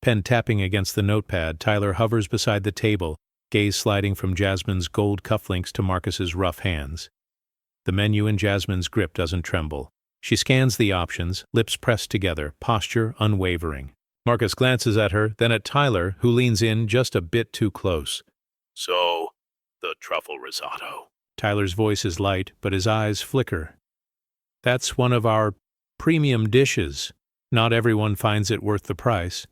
Pen tapping against the notepad, Tyler hovers beside the table, gaze sliding from Jasmine's gold cufflinks to Marcus's rough hands. The menu in Jasmine's grip doesn't tremble. She scans the options, lips pressed together, posture unwavering. Marcus glances at her, then at Tyler, who leans in just a bit too close. So, the truffle risotto. Tyler's voice is light, but his eyes flicker. That's one of our premium dishes. Not everyone finds it worth the price.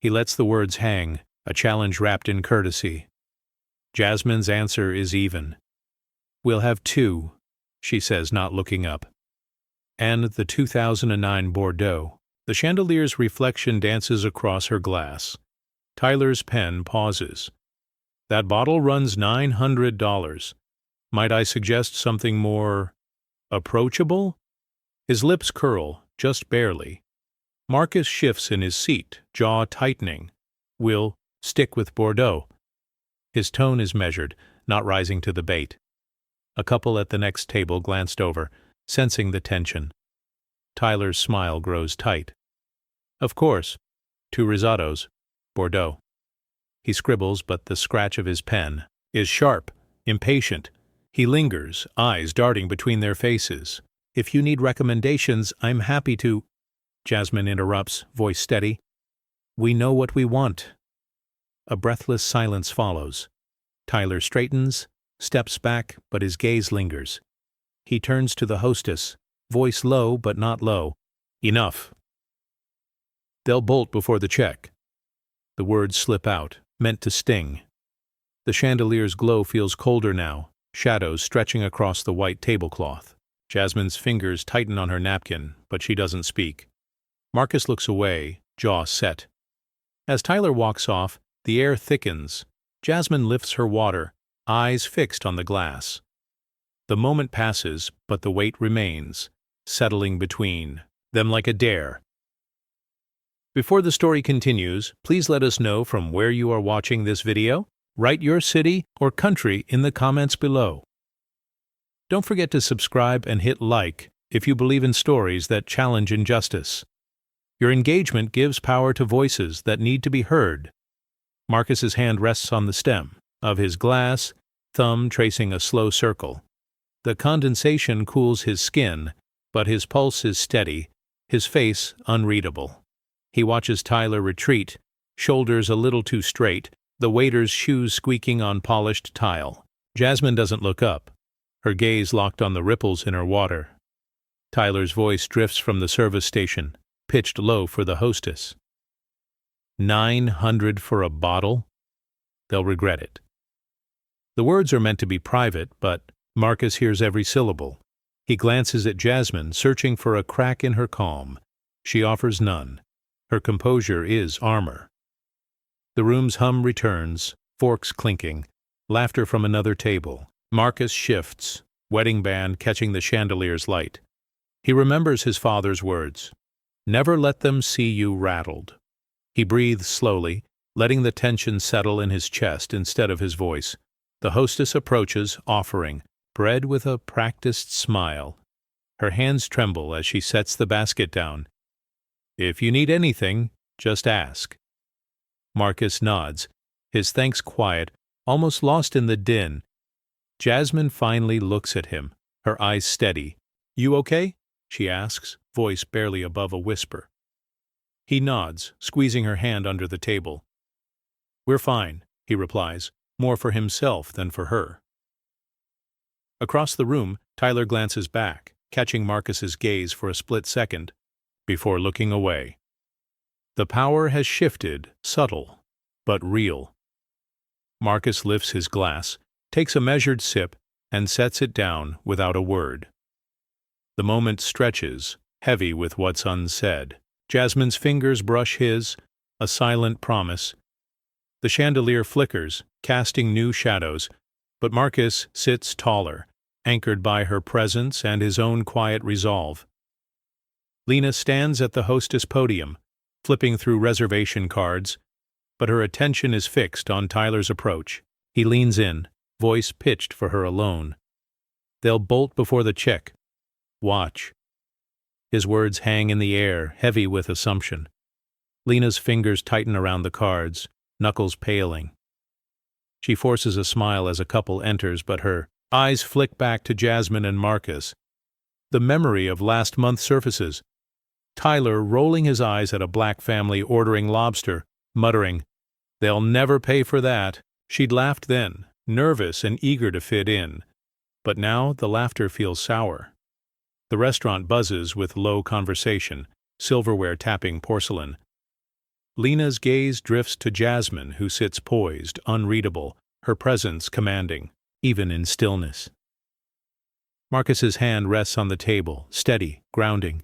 He lets the words hang, a challenge wrapped in courtesy. Jasmine's answer is even. We'll have 2, she says, not looking up. And the 2009 Bordeaux. The chandelier's reflection dances across her glass. Tyler's pen pauses. That bottle runs $900. Might I suggest something more approachable? His lips curl, just barely. Marcus shifts in his seat, jaw tightening. We'll stick with Bordeaux. His tone is measured, not rising to the bait. A couple at the next table glanced over, sensing the tension. Tyler's smile grows tight. Of course, 2 risottos, Bordeaux. He scribbles, but the scratch of his pen is sharp, impatient. He lingers, eyes darting between their faces. If you need recommendations, I'm happy to. Jasmine interrupts, voice steady. We know what we want. A breathless silence follows. Tyler straightens, steps back, but his gaze lingers. He turns to the hostess, voice low but not low. Enough. They'll bolt before the check. The words slip out, meant to sting. The chandelier's glow feels colder now, shadows stretching across the white tablecloth. Jasmine's fingers tighten on her napkin, but she doesn't speak. Marcus looks away, jaw set. As Tyler walks off, the air thickens. Jasmine lifts her water, eyes fixed on the glass. The moment passes, but the weight remains, settling between them like a dare. Before the story continues, please let us know from where you are watching this video. Write your city or country in the comments below. Don't forget to subscribe and hit like if you believe in stories that challenge injustice. Your engagement gives power to voices that need to be heard. Marcus's hand rests on the stem of his glass, thumb tracing a slow circle. The condensation cools his skin, but his pulse is steady, his face unreadable. He watches Tyler retreat, shoulders a little too straight, the waiter's shoes squeaking on polished tile. Jasmine doesn't look up, her gaze locked on the ripples in her water. Tyler's voice drifts from the service station, pitched low for the hostess. $900 for a bottle? They'll regret it. The words are meant to be private, but Marcus hears every syllable. He glances at Jasmine, searching for a crack in her calm. She offers none. Her composure is armor. The room's hum returns, forks clinking, laughter from another table. Marcus shifts, wedding band catching the chandelier's light. He remembers his father's words. Never let them see you rattled. He breathes slowly, letting the tension settle in his chest instead of his voice. The hostess approaches, offering bread with a practiced smile. Her hands tremble as she sets the basket down. If you need anything, just ask. Marcus nods, his thanks quiet, almost lost in the din. Jasmine finally looks at him, her eyes steady. You okay? She asks, voice barely above a whisper. He nods, squeezing her hand under the table. We're fine, he replies, more for himself than for her. Across the room, Tyler glances back, catching Marcus's gaze for a split second, before looking away. The power has shifted, subtle, but real. Marcus lifts his glass, takes a measured sip, and sets it down without a word. The moment stretches, heavy with what's unsaid. Jasmine's fingers brush his, a silent promise. The chandelier flickers, casting new shadows, but Marcus sits taller, anchored by her presence and his own quiet resolve. Lena stands at the hostess podium, flipping through reservation cards, but her attention is fixed on Tyler's approach. He leans in, voice pitched for her alone. They'll bolt before the check. Watch. His words hang in the air, heavy with assumption. Lena's fingers tighten around the cards, knuckles paling. She forces a smile as a couple enters, but her eyes flick back to Jasmine and Marcus. The memory of last month surfaces. Tyler rolling his eyes at a black family ordering lobster, muttering, "They'll never pay for that." She'd laughed then, nervous and eager to fit in. But now the laughter feels sour. The restaurant buzzes with low conversation, silverware tapping porcelain. Lena's gaze drifts to Jasmine, who sits poised, unreadable, her presence commanding, even in stillness. Marcus's hand rests on the table, steady, grounding.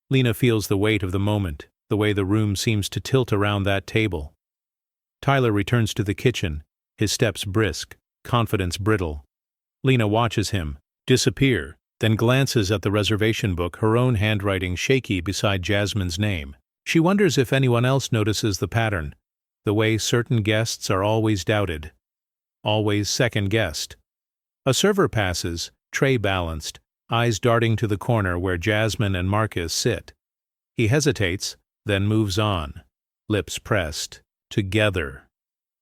Lena feels the weight of the moment, the way the room seems to tilt around that table. Tyler returns to the kitchen, his steps brisk, confidence brittle. Lena watches him disappear, then glances at the reservation book, her own handwriting shaky beside Jasmine's name. She wonders if anyone else notices the pattern, the way certain guests are always doubted, always second-guessed. A server passes, tray balanced, eyes darting to the corner where Jasmine and Marcus sit. He hesitates, then moves on, lips pressed, together.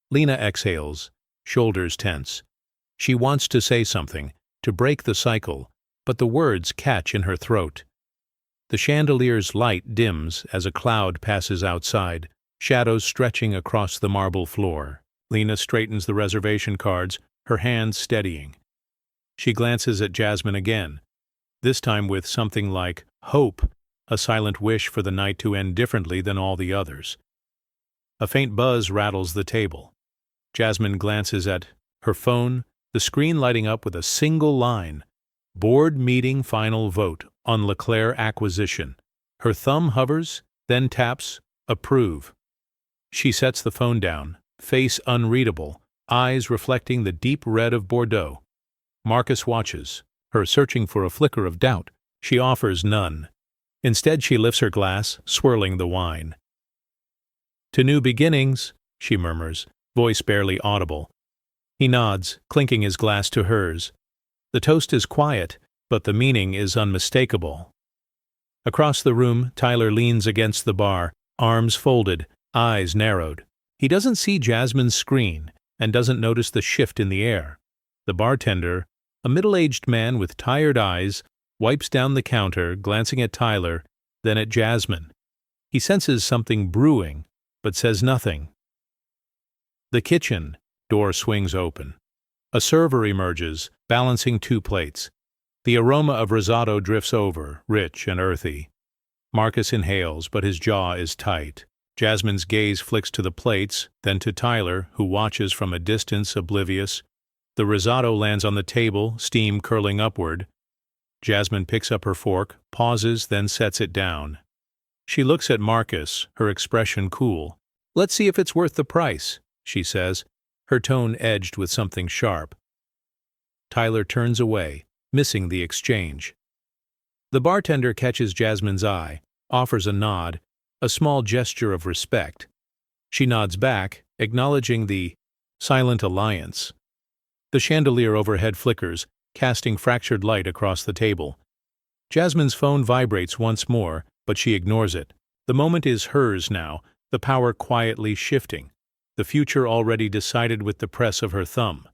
Lena exhales, shoulders tense. She wants to say something, to break the cycle, but the words catch in her throat. The chandelier's light dims as a cloud passes outside, shadows stretching across the marble floor. Lena straightens the reservation cards, her hands steadying. She glances at Jasmine again, this time with something like hope, a silent wish for the night to end differently than all the others. A faint buzz rattles the table. Jasmine glances at her phone, the screen lighting up with a single line, "Board meeting final vote on LeClaire acquisition." Her thumb hovers, then taps, "Approve." She sets the phone down, face unreadable, eyes reflecting the deep red of Bordeaux. Marcus watches, her searching for a flicker of doubt. She offers none. Instead, she lifts her glass, swirling the wine. "To new beginnings," she murmurs, voice barely audible. He nods, clinking his glass to hers. The toast is quiet, but the meaning is unmistakable. Across the room, Tyler leans against the bar, arms folded, eyes narrowed. He doesn't see Jasmine's screen and doesn't notice the shift in the air. The bartender, a middle-aged man with tired eyes, wipes down the counter, glancing at Tyler, then at Jasmine. He senses something brewing, but says nothing. The kitchen door swings open. A server emerges, balancing 2 plates. The aroma of risotto drifts over, rich and earthy. Marcus inhales, but his jaw is tight. Jasmine's gaze flicks to the plates, then to Tyler, who watches from a distance, oblivious. The risotto lands on the table, steam curling upward. Jasmine picks up her fork, pauses, then sets it down. She looks at Marcus, her expression cool. "Let's see if it's worth the price," she says, her tone edged with something sharp. Tyler turns away, missing the exchange. The bartender catches Jasmine's eye, offers a nod, a small gesture of respect. She nods back, acknowledging the silent alliance. The chandelier overhead flickers, casting fractured light across the table. Jasmine's phone vibrates once more, but she ignores it. The moment is hers now, the power quietly shifting, the future already decided with the press of her thumb.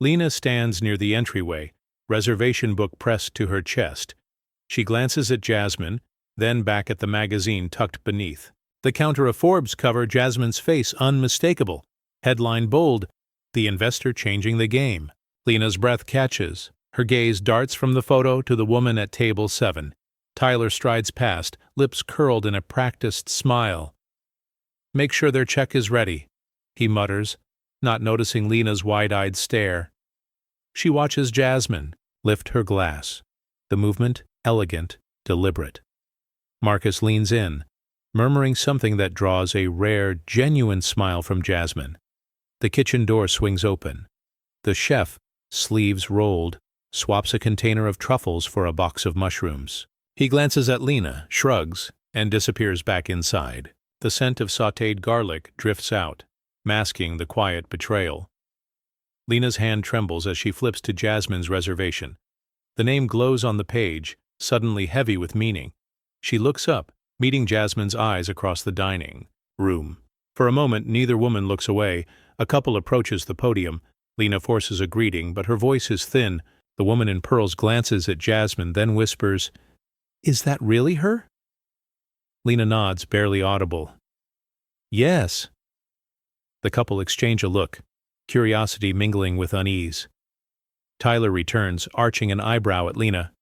Lena stands near the entryway, reservation book pressed to her chest. She glances at Jasmine, then back at the magazine tucked beneath. The counter of Forbes cover, Jasmine's face unmistakable. Headline bold, "The investor changing the game." Lena's breath catches. Her gaze darts from the photo to the woman at table 7. Tyler strides past, lips curled in a practiced smile. "Make sure their check is ready," he mutters, not noticing Lena's wide-eyed stare. She watches Jasmine lift her glass. The movement, elegant, deliberate. Marcus leans in, murmuring something that draws a rare, genuine smile from Jasmine. The kitchen door swings open. The chef, sleeves rolled, swaps a container of truffles for a box of mushrooms. He glances at Lena, shrugs, and disappears back inside. The scent of sautéed garlic drifts out, masking the quiet betrayal. Lena's hand trembles as she flips to Jasmine's reservation. The name glows on the page, suddenly heavy with meaning. She looks up, meeting Jasmine's eyes across the dining room. For a moment, neither woman looks away. A couple approaches the podium. Lena forces a greeting, but her voice is thin. The woman in pearls glances at Jasmine, then whispers, "Is that really her?" Lena nods, barely audible. "Yes." The couple exchange a look, curiosity mingling with unease. Tyler returns, arching an eyebrow at Lena.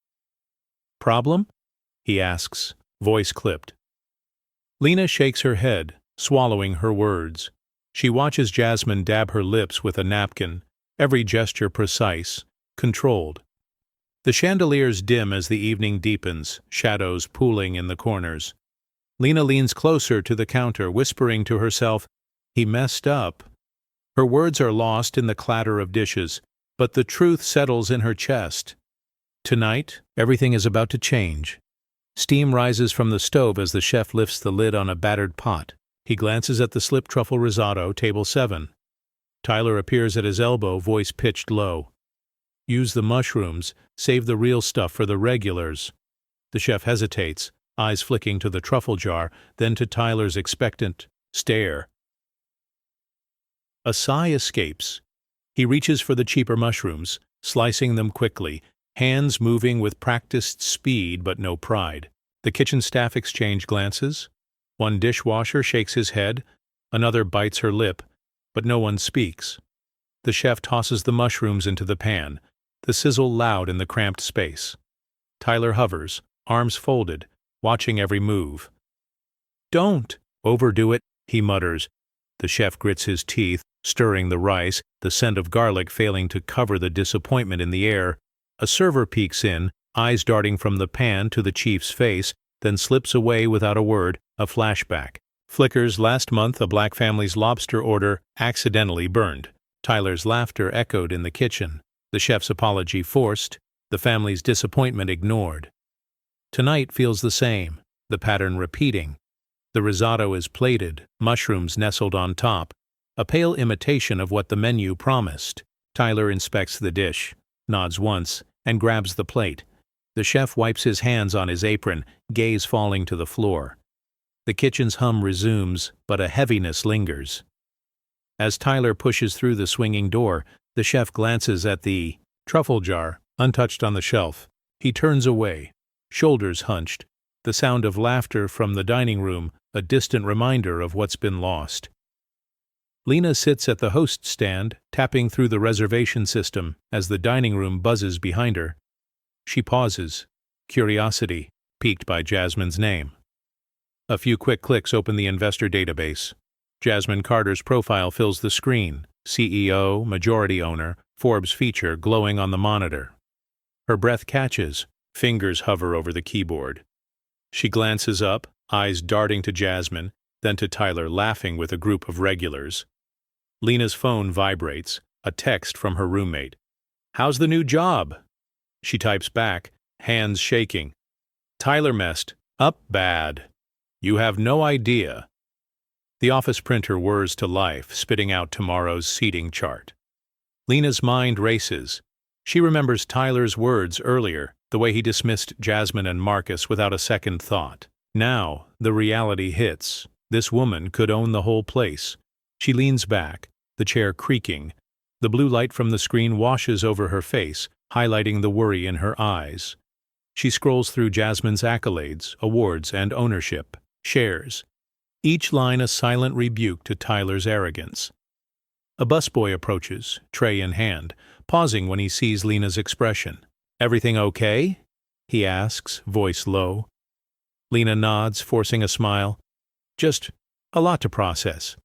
"Problem?" he asks, voice clipped. Lena shakes her head, swallowing her words. She watches Jasmine dab her lips with a napkin, every gesture precise, controlled. The chandeliers dim as the evening deepens, shadows pooling in the corners. Lena leans closer to the counter, whispering to herself, "He messed up." Her words are lost in the clatter of dishes, but the truth settles in her chest. Tonight, everything is about to change. Steam rises from the stove as the chef lifts the lid on a battered pot. He glances at the slip truffle risotto, table 7. Tyler appears at his elbow, voice pitched low. "Use the mushrooms, save the real stuff for the regulars." The chef hesitates, eyes flicking to the truffle jar, then to Tyler's expectant stare. A sigh escapes. He reaches for the cheaper mushrooms, slicing them quickly, hands moving with practiced speed but no pride. The kitchen staff exchange glances. One dishwasher shakes his head, another bites her lip, but no one speaks. The chef tosses the mushrooms into the pan, the sizzle loud in the cramped space. Tyler hovers, arms folded, watching every move. "Don't overdo it," he mutters. The chef grits his teeth, stirring the rice, the scent of garlic failing to cover the disappointment in the air. A server peeks in, eyes darting from the pan to the chief's face, then slips away without a word, a flashback. Flickers last month a black family's lobster order accidentally burned. Tyler's laughter echoed in the kitchen. The chef's apology forced, the family's disappointment ignored. Tonight feels the same, the pattern repeating. The risotto is plated, mushrooms nestled on top, a pale imitation of what the menu promised. Tyler inspects the dish, nods once, and grabs the plate. The chef wipes his hands on his apron, gaze falling to the floor. The kitchen's hum resumes, but a heaviness lingers. As Tyler pushes through the swinging door, the chef glances at the truffle jar, untouched on the shelf. He turns away, shoulders hunched, the sound of laughter from the dining room, a distant reminder of what's been lost. Lena sits at the host stand, tapping through the reservation system as the dining room buzzes behind her. She pauses, curiosity piqued by Jasmine's name. A few quick clicks open the investor database. Jasmine Carter's profile fills the screen, CEO, majority owner, Forbes feature glowing on the monitor. Her breath catches, fingers hover over the keyboard. She glances up, eyes darting to Jasmine, then to Tyler laughing with a group of regulars. Lena's phone vibrates, a text from her roommate. "How's the new job?" She types back, hands shaking. "Tyler messed up bad. You have no idea." The office printer whirs to life, spitting out tomorrow's seating chart. Lena's mind races. She remembers Tyler's words earlier, the way he dismissed Jasmine and Marcus without a second thought. Now, the reality hits. This woman could own the whole place. She leans back, the chair creaking. The blue light from the screen washes over her face, highlighting the worry in her eyes. She scrolls through Jasmine's accolades, awards, and ownership, shares. Each line a silent rebuke to Tyler's arrogance. A busboy approaches, tray in hand, pausing when he sees Lena's expression. "Everything okay?" he asks, voice low. Lena nods, forcing a smile. "Just a lot to process."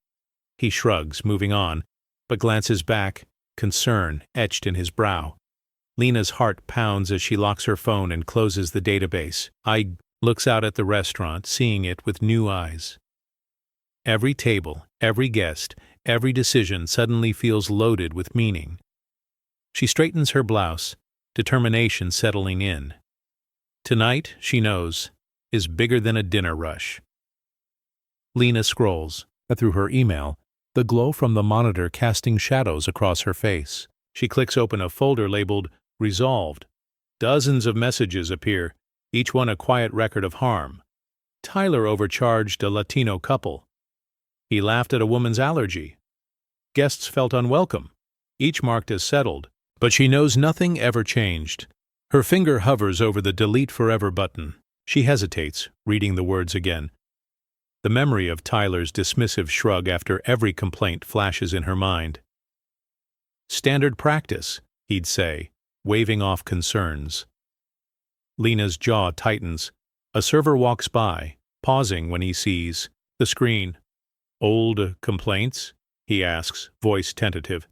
He shrugs, moving on, but glances back, concern etched in his brow. Lena's heart pounds as she locks her phone and closes the database. Looks out at the restaurant, seeing it with new eyes. Every table, every guest, every decision suddenly feels loaded with meaning. She straightens her blouse, determination settling in. Tonight, she knows, is bigger than a dinner rush. Lena scrolls through her email, the glow from the monitor casting shadows across her face. She clicks open a folder labeled Resolved. Dozens of messages appear, each one a quiet record of harm. Tyler overcharged a Latino couple. He laughed at a woman's allergy. Guests felt unwelcome, each marked as settled, but she knows nothing ever changed. Her finger hovers over the Delete Forever button. She hesitates, reading the words again. The memory of Tyler's dismissive shrug after every complaint flashes in her mind. Standard practice, he'd say, waving off concerns. Lena's jaw tightens. A server walks by, pausing when he sees the screen. Old complaints? He asks, voice tentative.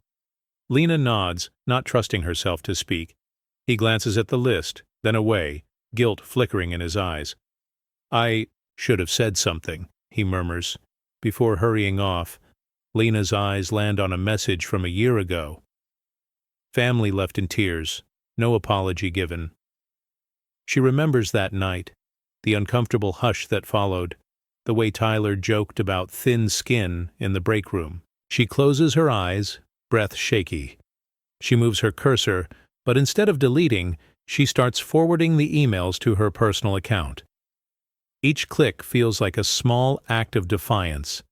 Lena nods, not trusting herself to speak. He glances at the list, then away, guilt flickering in his eyes. I should have said something, he murmurs. Before hurrying off, Lena's eyes land on a message from a year ago. Family left in tears, no apology given. She remembers that night, the uncomfortable hush that followed, the way Tyler joked about thin skin in the break room. She closes her eyes, breath shaky. She moves her cursor, but instead of deleting, she starts forwarding the emails to her personal account. Each click feels like a small act of defiance.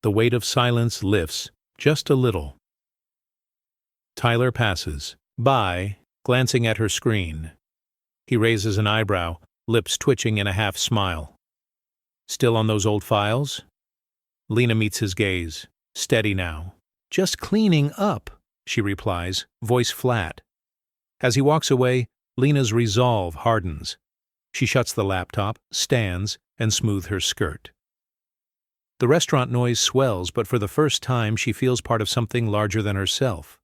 The weight of silence lifts, just a little. Tyler passes by, glancing at her screen. He raises an eyebrow, lips twitching in a half-smile. Still on those old files? Lena meets his gaze, steady now. Just cleaning up, she replies, voice flat. As he walks away, Lena's resolve hardens. She shuts the laptop, stands, and smooths her skirt. The restaurant noise swells, but for the first time she feels part of something larger than herself.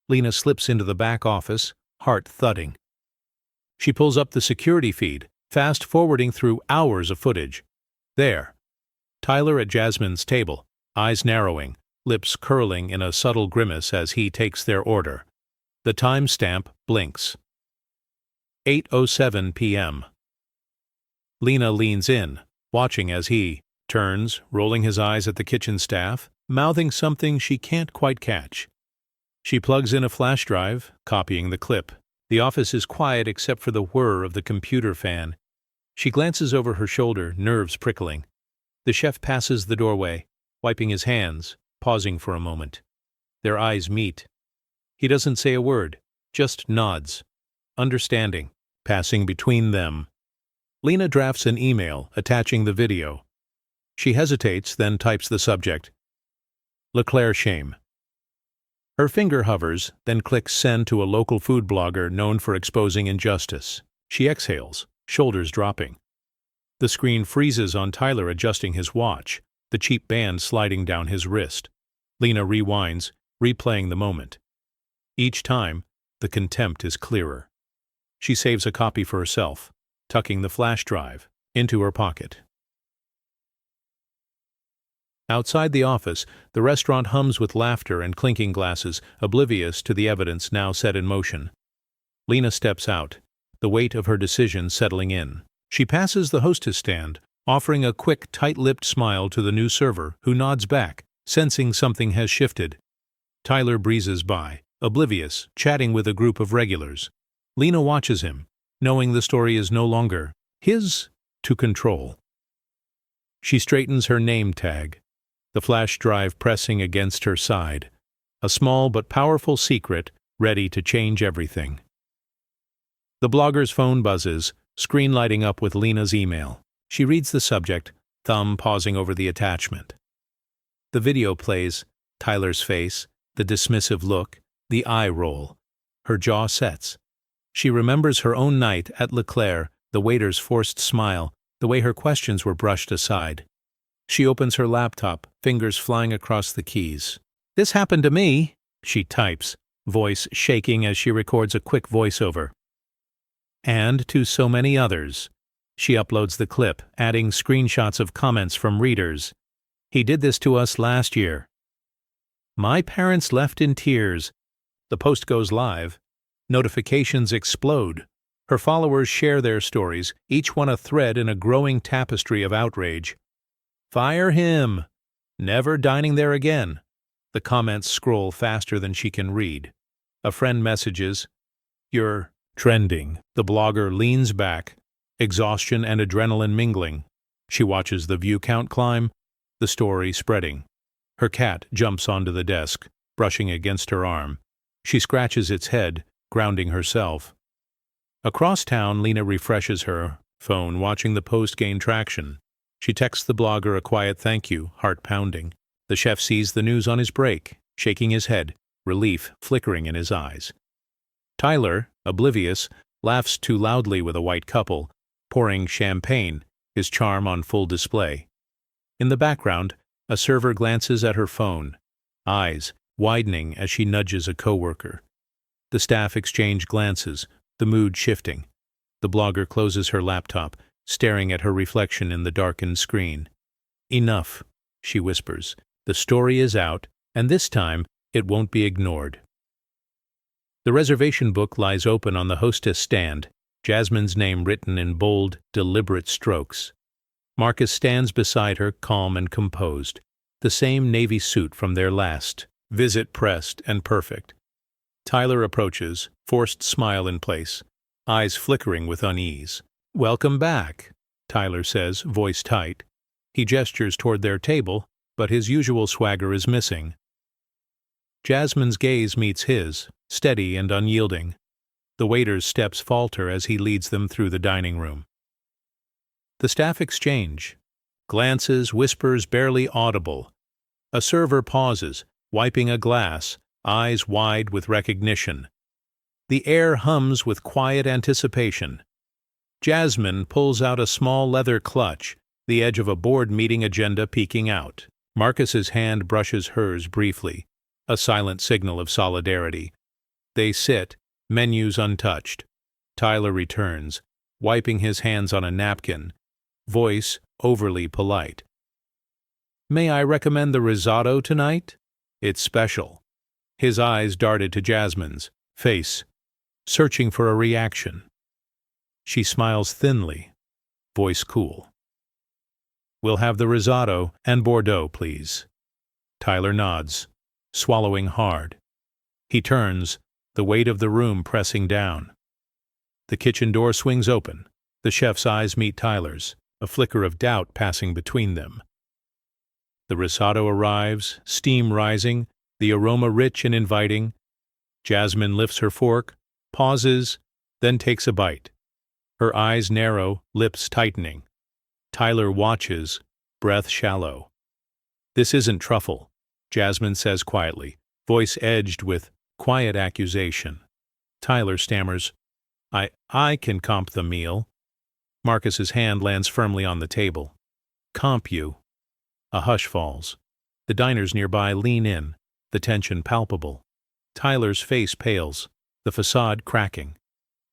Lena slips into the back office, heart thudding. She pulls up the security feed, fast-forwarding through hours of footage. There. Tyler at Jasmine's table, eyes narrowing, lips curling in a subtle grimace as he takes their order. The timestamp blinks. 8:07 p.m. Lena leans in, watching as he turns, rolling his eyes at the kitchen staff, mouthing something she can't quite catch. She plugs in a flash drive, copying the clip. The office is quiet except for the whir of the computer fan. She glances over her shoulder, nerves prickling. The chef passes the doorway, wiping his hands, pausing for a moment. Their eyes meet. He doesn't say a word, just nods. Understanding, passing between them. Lena drafts an email, attaching the video. She hesitates, then types the subject. LeClaire shame. Her finger hovers, then clicks send to a local food blogger known for exposing injustice. She exhales, shoulders dropping. The screen freezes on Tyler adjusting his watch, the cheap band sliding down his wrist. Lena rewinds, replaying the moment. Each time, the contempt is clearer. She saves a copy for herself, tucking the flash drive into her pocket. Outside the office, the restaurant hums with laughter and clinking glasses, oblivious to the evidence now set in motion. Lena steps out, the weight of her decision settling in. She passes the hostess stand, offering a quick, tight-lipped smile to the new server, who nods back, sensing something has shifted. Tyler breezes by, oblivious, chatting with a group of regulars. Lena watches him, knowing the story is no longer his to control. She straightens her name tag, the flash drive pressing against her side, a small but powerful secret ready to change everything. The blogger's phone buzzes, screen lighting up with Lena's email. She reads the subject, thumb pausing over the attachment. The video plays, Tyler's face, the dismissive look, the eye roll. Her jaw sets. She remembers her own night at LeClaire, the waiter's forced smile, the way her questions were brushed aside. She opens her laptop, fingers flying across the keys. "This happened to me," she types, voice shaking as she records a quick voiceover. "And to so many others." She uploads the clip, adding screenshots of comments from readers. "He did this to us last year." "My parents left in tears." The post goes live. Notifications explode. Her followers share their stories, each one a thread in a growing tapestry of outrage. "Fire him!" "Never dining there again." The comments scroll faster than she can read. A friend messages, "You're trending." The blogger leans back, exhaustion and adrenaline mingling. She watches the view count climb, the story spreading. Her cat jumps onto the desk, brushing against her arm. She scratches its head, grounding herself. Across town, Lena refreshes her phone, watching the post gain traction. She texts the blogger a quiet thank you, heart pounding. The chef sees the news on his break, shaking his head, relief flickering in his eyes. Tyler, oblivious, laughs too loudly with a white couple, pouring champagne, his charm on full display. In the background, a server glances at her phone, eyes widening as she nudges a coworker. The staff exchange glances, the mood shifting. The blogger closes her laptop, staring at her reflection in the darkened screen. Enough, she whispers. The story is out, and this time it won't be ignored. The reservation book lies open on the hostess stand, Jasmine's name written in bold, deliberate strokes. Marcus stands beside her, calm and composed, the same navy suit from their last visit, pressed and perfect. Tyler approaches, forced smile in place, eyes flickering with unease. "Welcome back," Tyler says, voice tight. He gestures toward their table, but his usual swagger is missing. Jasmine's gaze meets his, steady and unyielding. The waiter's steps falter as he leads them through the dining room. The staff exchange. Glances, whispers barely audible. A server pauses, wiping a glass, eyes wide with recognition. The air hums with quiet anticipation. Jasmine pulls out a small leather clutch, the edge of a board meeting agenda peeking out. Marcus's hand brushes hers briefly, a silent signal of solidarity. They sit, menus untouched. Tyler returns, wiping his hands on a napkin, voice overly polite. "May I recommend the risotto tonight? It's special." His eyes darted to Jasmine's face, searching for a reaction. She smiles thinly, voice cool. "We'll have the risotto and Bordeaux, please." Tyler nods, swallowing hard. He turns, the weight of the room pressing down. The kitchen door swings open. The chef's eyes meet Tyler's, a flicker of doubt passing between them. The risotto arrives, steam rising, the aroma rich and inviting. Jasmine lifts her fork, pauses, then takes a bite. Her eyes narrow, lips tightening. Tyler watches, breath shallow. "This isn't truffle," Jasmine says quietly, voice edged with quiet accusation. Tyler stammers, I can comp the meal." Marcus's hand lands firmly on the table. "Comp you." A hush falls. The diners nearby lean in, the tension palpable. Tyler's face pales, the facade cracking.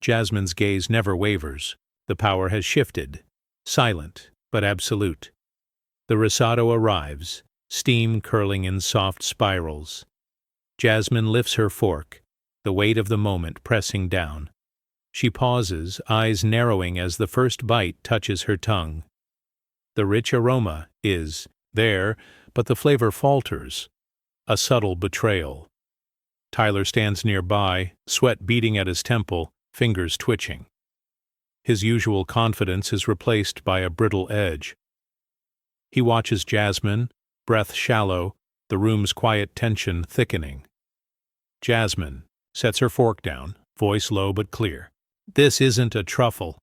Jasmine's gaze never wavers. The power has shifted, silent but absolute. The risotto arrives, steam curling in soft spirals. Jasmine lifts her fork, the weight of the moment pressing down. She pauses, eyes narrowing as the first bite touches her tongue. The rich aroma is there, but the flavor falters. A subtle betrayal. Tyler stands nearby, sweat beading at his temple, fingers twitching. His usual confidence is replaced by a brittle edge. He watches Jasmine, breath shallow, the room's quiet tension thickening. Jasmine sets her fork down, voice low but clear. "This isn't a truffle."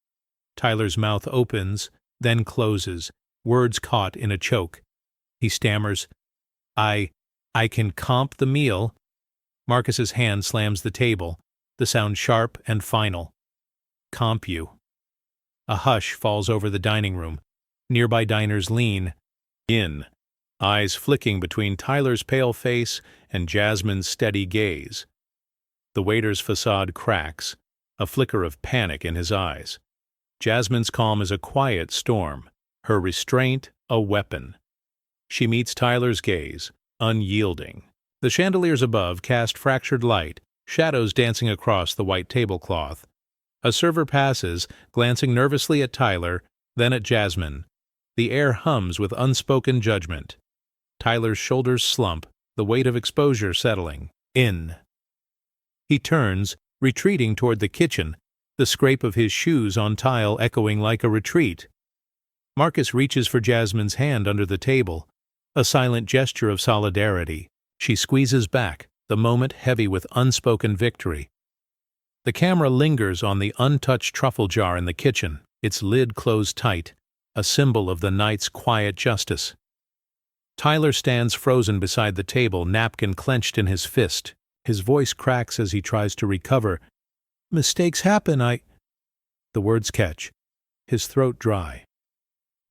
Tyler's mouth opens, then closes, words caught in a choke. He stammers, I can comp the meal." Marcus's hand slams the table, the sound sharp and final. "Comp you." A hush falls over the dining room. Nearby diners lean in, eyes flicking between Tyler's pale face and Jasmine's steady gaze. The waiter's facade cracks, a flicker of panic in his eyes. Jasmine's calm is a quiet storm, her restraint a weapon. She meets Tyler's gaze, unyielding. The chandeliers above cast fractured light, shadows dancing across the white tablecloth. A server passes, glancing nervously at Tyler, then at Jasmine. The air hums with unspoken judgment. Tyler's shoulders slump, the weight of exposure settling in. He turns, retreating toward the kitchen, the scrape of his shoes on tile echoing like a retreat. Marcus reaches for Jasmine's hand under the table, a silent gesture of solidarity. She squeezes back, the moment heavy with unspoken victory. The camera lingers on the untouched truffle jar in the kitchen, its lid closed tight, a symbol of the night's quiet justice. Tyler stands frozen beside the table, napkin clenched in his fist. His voice cracks as he tries to recover. "Mistakes happen, The words catch, his throat dry.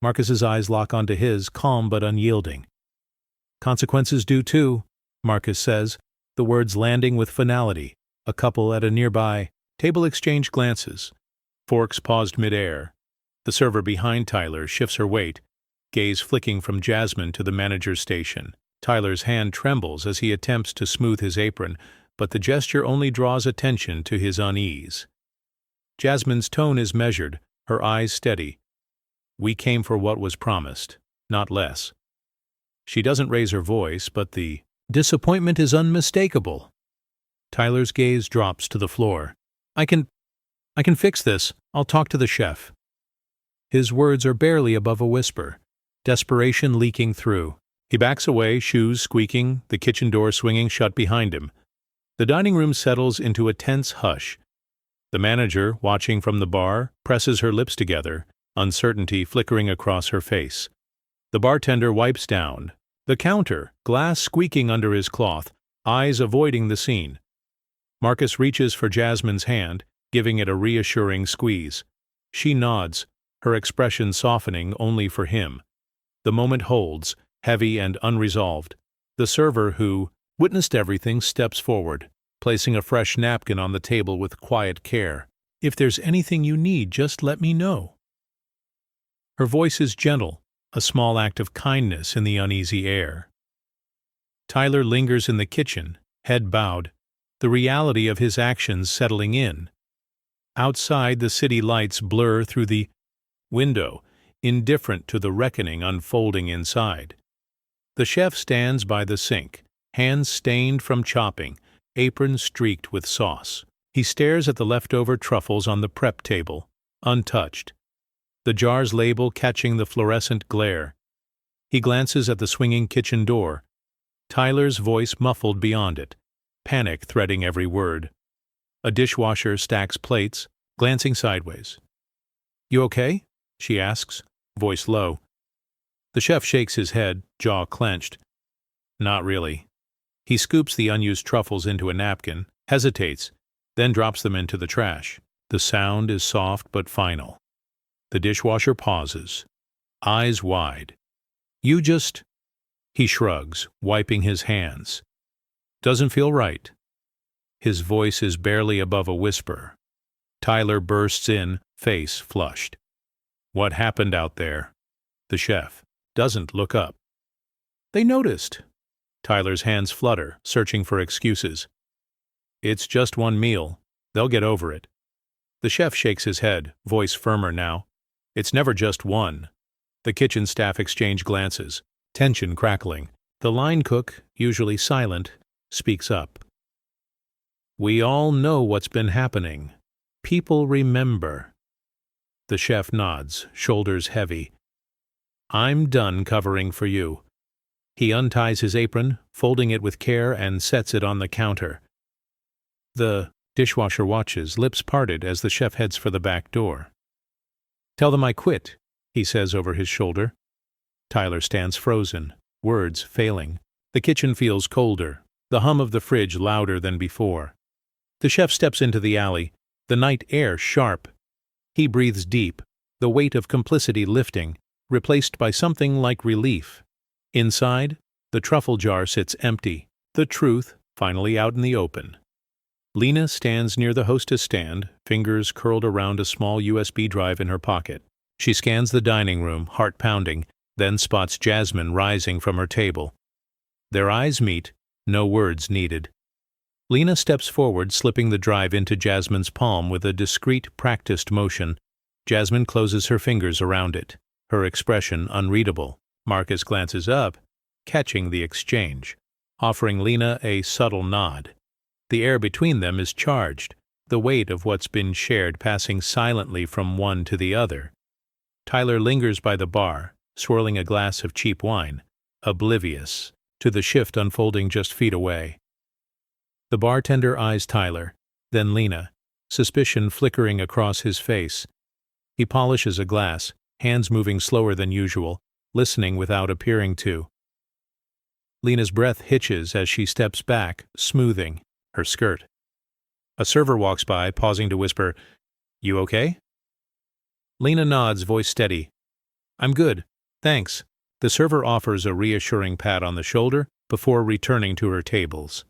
Marcus's eyes lock onto his, calm but unyielding. "Consequences do too," Marcus says, the words landing with finality. A couple at a nearby table exchange glances. Forks paused midair. The server behind Tyler shifts her weight, gaze flicking from Jasmine to the manager's station. Tyler's hand trembles as he attempts to smooth his apron, but the gesture only draws attention to his unease. Jasmine's tone is measured, her eyes steady. "We came for what was promised, not less." She doesn't raise her voice, but the disappointment is unmistakable. Tyler's gaze drops to the floor. I can fix this. I'll talk to the chef." His words are barely above a whisper, desperation leaking through. He backs away, shoes squeaking, the kitchen door swinging shut behind him. The dining room settles into a tense hush. The manager, watching from the bar, presses her lips together, uncertainty flickering across her face. The bartender wipes down. The counter, glass squeaking under his cloth, eyes avoiding the scene. Marcus reaches for Jasmine's hand, giving it a reassuring squeeze. She nods, her expression softening only for him. The moment holds, heavy and unresolved. The server, who witnessed everything, steps forward, placing a fresh napkin on the table with quiet care. "If there's anything you need, just let me know." Her voice is gentle, a small act of kindness in the uneasy air. Tyler lingers in the kitchen, head bowed, the reality of his actions settling in. Outside, the city lights blur through the window, indifferent to the reckoning unfolding inside. The chef stands by the sink, hands stained from chopping, apron streaked with sauce. He stares at the leftover truffles on the prep table, untouched, the jar's label catching the fluorescent glare. He glances at the swinging kitchen door, Tyler's voice muffled beyond it, panic threading every word. A dishwasher stacks plates, glancing sideways. "You okay?" she asks, voice low. The chef shakes his head, jaw clenched. "Not really." He scoops the unused truffles into a napkin, hesitates, then drops them into the trash. The sound is soft but final. The dishwasher pauses, eyes wide. "You just—" He shrugs, wiping his hands. "Doesn't feel right." His voice is barely above a whisper. Tyler bursts in, face flushed. "What happened out there?" The chef doesn't look up. "They noticed." Tyler's hands flutter, searching for excuses. "It's just one meal. They'll get over it." The chef shakes his head, voice firmer now. "It's never just one." The kitchen staff exchange glances, tension crackling. The line cook, usually silent, speaks up. "We all know what's been happening. People remember." The chef nods, shoulders heavy. "I'm done covering for you." He unties his apron, folding it with care, and sets it on the counter. The dishwasher watches, lips parted, as the chef heads for the back door. "Tell them I quit," he says over his shoulder. Tyler stands frozen, words failing. The kitchen feels colder, the hum of the fridge louder than before. The chef steps into the alley, the night air sharp. He breathes deep, the weight of complicity lifting, replaced by something like relief. Inside, the truffle jar sits empty, the truth finally out in the open. Lena stands near the hostess stand, fingers curled around a small USB drive in her pocket. She scans the dining room, heart pounding, then spots Jasmine rising from her table. Their eyes meet, no words needed. Lena steps forward, slipping the drive into Jasmine's palm with a discreet, practiced motion. Jasmine closes her fingers around it, her expression unreadable. Marcus glances up, catching the exchange, offering Lena a subtle nod. The air between them is charged, the weight of what's been shared passing silently from one to the other. Tyler lingers by the bar, swirling a glass of cheap wine, oblivious to the shift unfolding just feet away. The bartender eyes Tyler, then Lena, suspicion flickering across his face. He polishes a glass, hands moving slower than usual, listening without appearing to. Lena's breath hitches as she steps back, smoothing her skirt. A server walks by, pausing to whisper, "You okay?" Lena nods, voice steady. "I'm good, thanks." The server offers a reassuring pat on the shoulder before returning to her tables.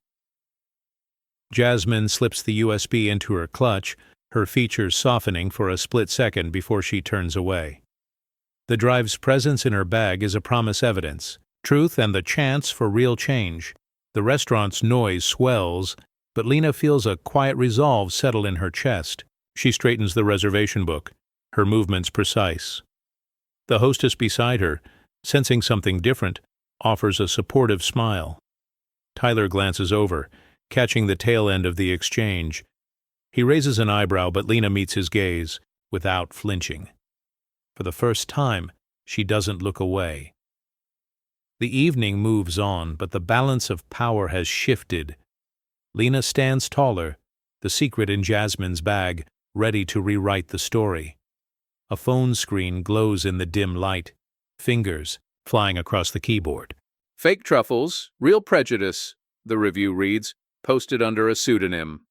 Jasmine slips the USB into her clutch, her features softening for a split second before she turns away. The drive's presence in her bag is a promise evidence, truth and the chance for real change. The restaurant's noise swells, but Lena feels a quiet resolve settle in her chest. She straightens the reservation book, her movements precise. The hostess beside her, sensing something different, offers a supportive smile. Tyler glances over, catching the tail end of the exchange. He raises an eyebrow, but Lena meets his gaze, without flinching. For the first time, she doesn't look away. The evening moves on, but the balance of power has shifted. Lena stands taller, the secret in Jasmine's bag, ready to rewrite the story. A phone screen glows in the dim light, fingers flying across the keyboard. "Fake truffles, real prejudice," the review reads, posted under a pseudonym.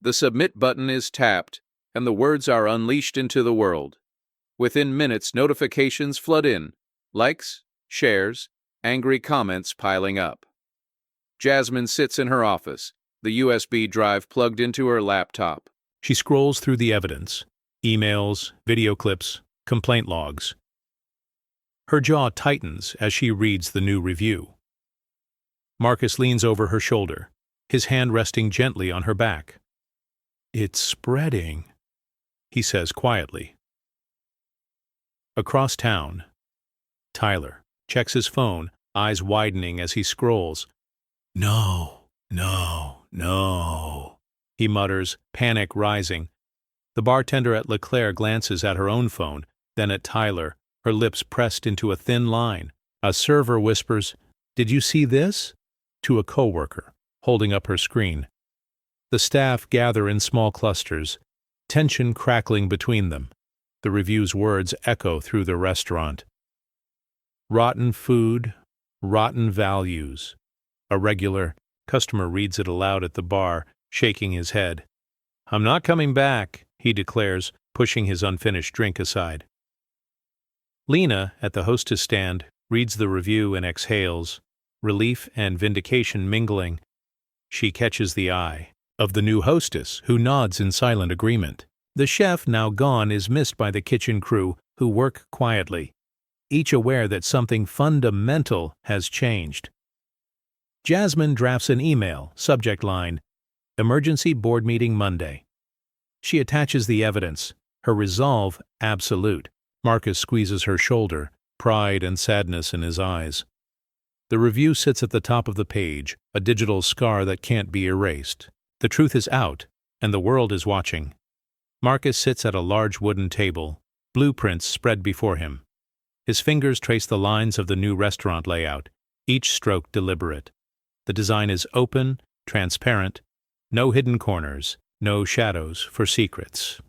The submit button is tapped, and the words are unleashed into the world. Within minutes, notifications flood in, likes, shares, angry comments piling up. Jasmine sits in her office, the USB drive plugged into her laptop. She scrolls through the evidence, emails, video clips, complaint logs. Her jaw tightens as she reads the new review. Marcus leans over her shoulder, his hand resting gently on her back. "It's spreading," he says quietly. Across town, Tyler checks his phone, eyes widening as he scrolls. "No, no, no," he mutters, panic rising. The bartender at Leclerc glances at her own phone, then at Tyler, her lips pressed into a thin line. A server whispers, "Did you see this?" to a coworker, holding up her screen. The staff gather in small clusters, tension crackling between them. The review's words echo through the restaurant. "Rotten food, rotten values." A regular customer reads it aloud at the bar, shaking his head. "I'm not coming back," he declares, pushing his unfinished drink aside. Lena, at the hostess stand, reads the review and exhales, relief and vindication mingling. She catches the eye of the new hostess, who nods in silent agreement. The chef, now gone, is missed by the kitchen crew, who work quietly, each aware that something fundamental has changed. Jasmine drafts an email, subject line, "Emergency board meeting Monday." She attaches the evidence, her resolve absolute. Marcus squeezes her shoulder, pride and sadness in his eyes. The review sits at the top of the page, a digital scar that can't be erased. The truth is out, and the world is watching. Marcus sits at a large wooden table, blueprints spread before him. His fingers trace the lines of the new restaurant layout, each stroke deliberate. The design is open, transparent, no hidden corners, no shadows for secrets.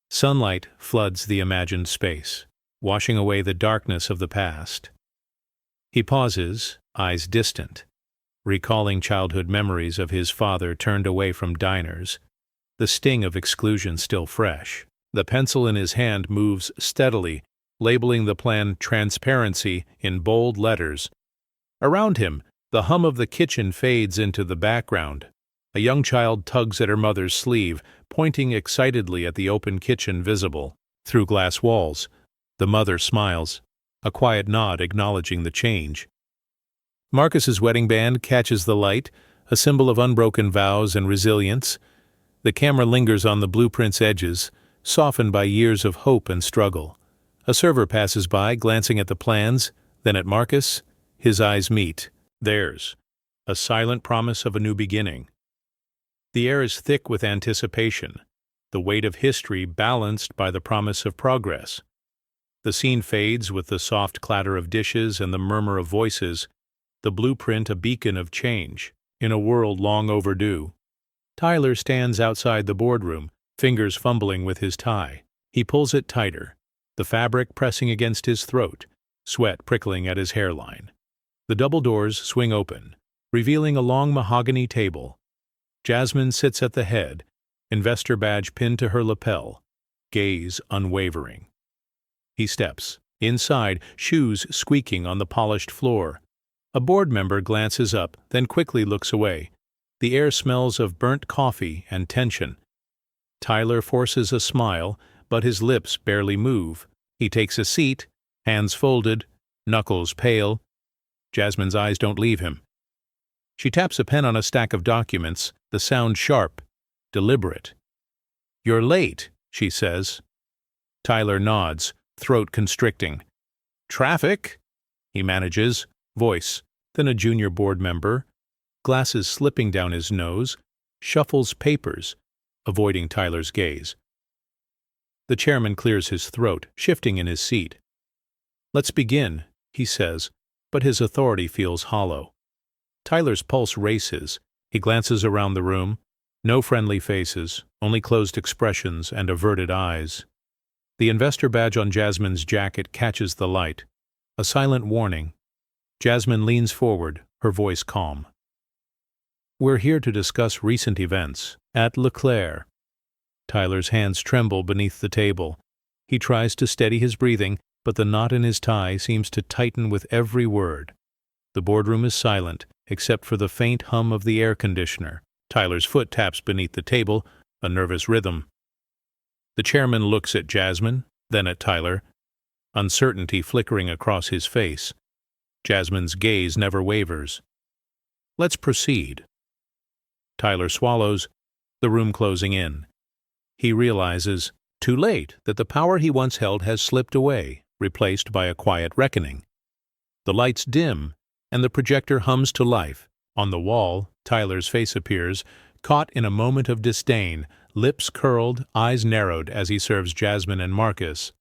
Sunlight floods the imagined space, washing away the darkness of the past. He pauses, eyes distant, recalling childhood memories of his father turned away from diners, the sting of exclusion still fresh. The pencil in his hand moves steadily, labeling the plan "Transparency" in bold letters. Around him, the hum of the kitchen fades into the background. A young child tugs at her mother's sleeve, pointing excitedly at the open kitchen visible through glass walls. The mother smiles, a quiet nod acknowledging the change. Marcus's wedding band catches the light, a symbol of unbroken vows and resilience. The camera lingers on the blueprint's edges, softened by years of hope and struggle. A server passes by, glancing at the plans, then at Marcus. His eyes meet. Theirs. A silent promise of a new beginning. The air is thick with anticipation, the weight of history balanced by the promise of progress. The scene fades with the soft clatter of dishes and the murmur of voices, the blueprint a beacon of change, in a world long overdue. Tyler stands outside the boardroom, fingers fumbling with his tie. He pulls it tighter, the fabric pressing against his throat, sweat prickling at his hairline. The double doors swing open, revealing a long mahogany table. Jasmine sits at the head, investor badge pinned to her lapel, gaze unwavering. He steps. Inside, shoes squeaking on the polished floor. A board member glances up, then quickly looks away. The air smells of burnt coffee and tension. Tyler forces a smile, but his lips barely move. He takes a seat, hands folded, knuckles pale. Jasmine's eyes don't leave him. She taps a pen on a stack of documents, the sound sharp, deliberate. "You're late," she says. Tyler nods, throat constricting. "Traffic?" he manages, voice, then a junior board member, glasses slipping down his nose, shuffles papers, avoiding Tyler's gaze. The chairman clears his throat, shifting in his seat. "Let's begin," he says, but his authority feels hollow. Tyler's pulse races. He glances around the room. No friendly faces, only closed expressions and averted eyes. The investor badge on Jasmine's jacket catches the light. A silent warning. Jasmine leans forward, her voice calm. "We're here to discuss recent events at Leclerc." Tyler's hands tremble beneath the table. He tries to steady his breathing, but the knot in his tie seems to tighten with every word. The boardroom is silent, except for the faint hum of the air conditioner. Tyler's foot taps beneath the table, a nervous rhythm. The chairman looks at Jasmine, then at Tyler, uncertainty flickering across his face. Jasmine's gaze never wavers. "Let's proceed." Tyler swallows, the room closing in. He realizes, too late, that the power he once held has slipped away, replaced by a quiet reckoning. The lights dim, and the projector hums to life. On the wall, Tyler's face appears, caught in a moment of disdain, lips curled, eyes narrowed as he serves Jasmine and Marcus.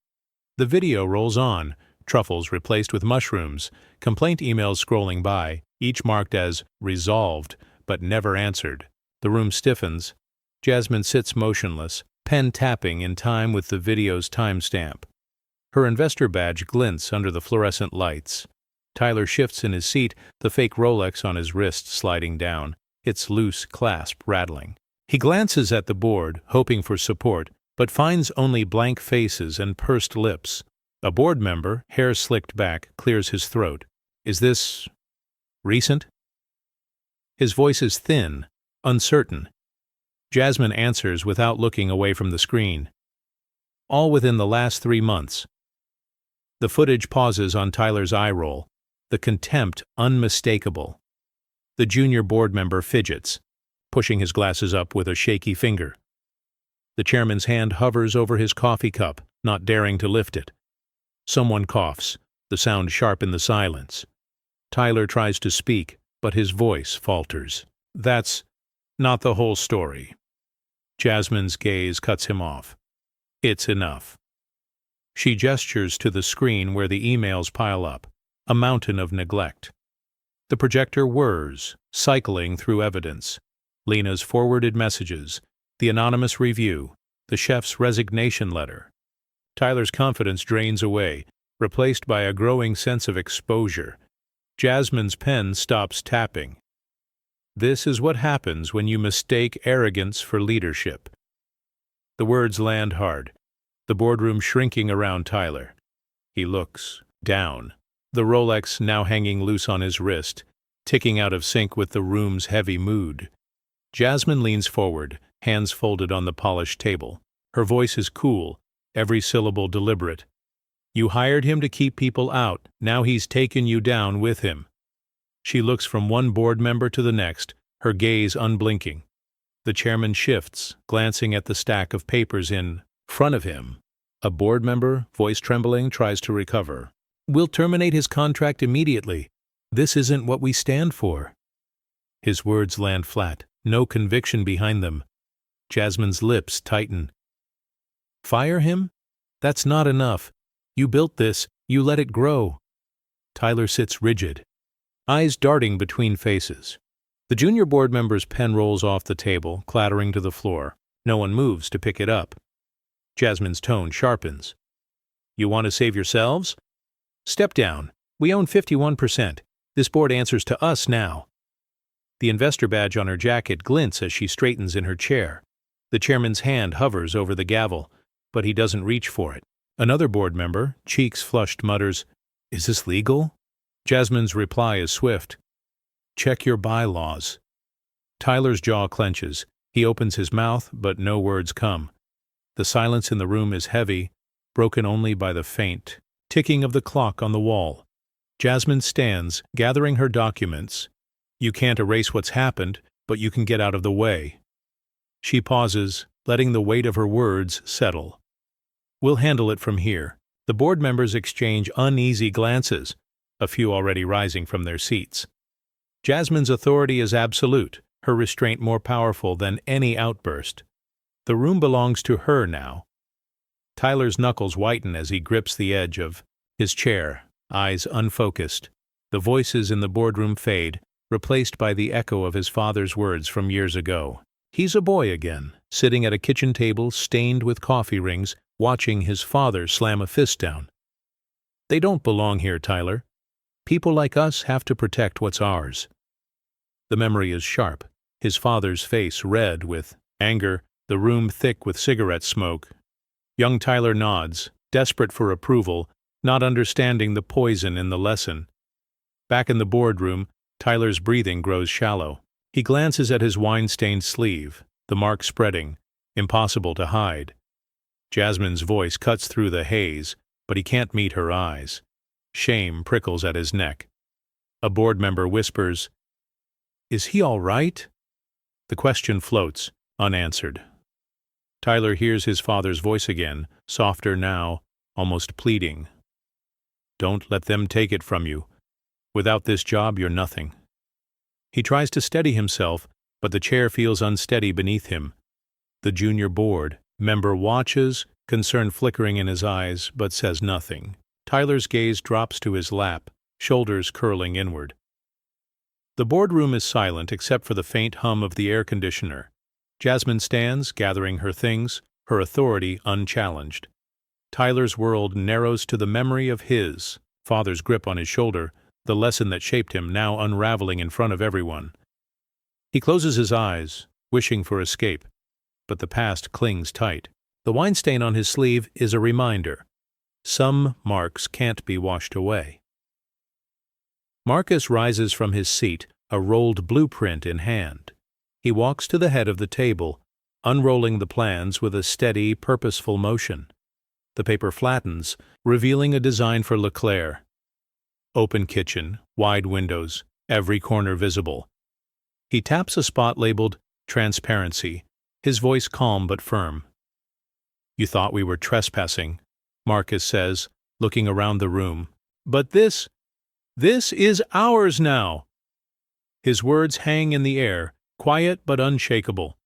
The video rolls on, truffles replaced with mushrooms, complaint emails scrolling by, each marked as resolved, but never answered. The room stiffens. Jasmine sits motionless, pen tapping in time with the video's timestamp. Her investor badge glints under the fluorescent lights. Tyler shifts in his seat, the fake Rolex on his wrist sliding down, its loose clasp rattling. He glances at the board, hoping for support, but finds only blank faces and pursed lips. A board member, hair slicked back, clears his throat. "Is this recent?" His voice is thin, uncertain. Jasmine answers without looking away from the screen. "All within the last 3 months." The footage pauses on Tyler's eye roll, the contempt unmistakable. The junior board member fidgets, pushing his glasses up with a shaky finger. The chairman's hand hovers over his coffee cup, not daring to lift it. Someone coughs, the sound sharp in the silence. Tyler tries to speak, but his voice falters. "That's not the whole story." Jasmine's gaze cuts him off. "It's enough." She gestures to the screen where the emails pile up, a mountain of neglect. The projector whirs, cycling through evidence. Lena's forwarded messages, the anonymous review, the chef's resignation letter. Tyler's confidence drains away, replaced by a growing sense of exposure. Jasmine's pen stops tapping. This is what happens when you mistake arrogance for leadership. The words land hard, the boardroom shrinking around Tyler. He looks down, the Rolex now hanging loose on his wrist, ticking out of sync with the room's heavy mood. Jasmine leans forward, hands folded on the polished table. Her voice is cool, every syllable deliberate. "You hired him to keep people out, now he's taken you down with him." She looks from one board member to the next, her gaze unblinking. The chairman shifts, glancing at the stack of papers in front of him. A board member, voice trembling, tries to recover. "We'll terminate his contract immediately. This isn't what we stand for." His words land flat, no conviction behind them. Jasmine's lips tighten. "Fire him? That's not enough. You built this, you let it grow. Tyler sits rigid, eyes darting between faces. The junior board member's pen rolls off the table, clattering to the floor. No one moves to pick it up. Jasmine's tone sharpens. You want to save yourselves? Step down. We own 51%. This board answers to us now. The investor badge on her jacket glints as she straightens in her chair. The chairman's hand hovers over the gavel, but he doesn't reach for it. Another board member, cheeks flushed, mutters, "Is this legal?" Jasmine's reply is swift. "Check your bylaws." Tyler's jaw clenches. He opens his mouth, but no words come. The silence in the room is heavy, broken only by the faint ticking of the clock on the wall. Jasmine stands, gathering her documents. You can't erase what's happened, but you can get out of the way. She pauses, letting the weight of her words settle. We'll handle it from here. The board members exchange uneasy glances, a few already rising from their seats. Jasmine's authority is absolute, her restraint more powerful than any outburst. The room belongs to her now. Tyler's knuckles whiten as he grips the edge of his chair, eyes unfocused. The voices in the boardroom fade, replaced by the echo of his father's words from years ago. He's a boy again, sitting at a kitchen table stained with coffee rings, watching his father slam a fist down. They don't belong here, Tyler. People like us have to protect what's ours. The memory is sharp, his father's face red with anger, the room thick with cigarette smoke. Young Tyler nods, desperate for approval, not understanding the poison in the lesson. Back in the boardroom, Tyler's breathing grows shallow. He glances at his wine-stained sleeve, the mark spreading, impossible to hide. Jasmine's voice cuts through the haze, but he can't meet her eyes. Shame prickles at his neck. A board member whispers, "Is he all right?" The question floats, unanswered. Tyler hears his father's voice again, softer now, almost pleading. "Don't let them take it from you. Without this job, you're nothing." He tries to steady himself, but the chair feels unsteady beneath him. The junior board member watches, concern flickering in his eyes, but says nothing. Tyler's gaze drops to his lap, shoulders curling inward. The boardroom is silent except for the faint hum of the air conditioner. Jasmine stands, gathering her things, her authority unchallenged. Tyler's world narrows to the memory of his father's grip on his shoulder, the lesson that shaped him now unraveling in front of everyone. He closes his eyes, wishing for escape, but the past clings tight. The wine stain on his sleeve is a reminder. Some marks can't be washed away. Marcus rises from his seat, a rolled blueprint in hand. He walks to the head of the table, unrolling the plans with a steady, purposeful motion. The paper flattens, revealing a design for Leclerc. Open kitchen, wide windows, every corner visible. He taps a spot labeled Transparency, his voice calm but firm. "You thought we were trespassing," Marcus says, looking around the room. "But this is ours now." His words hang in the air, quiet but unshakable.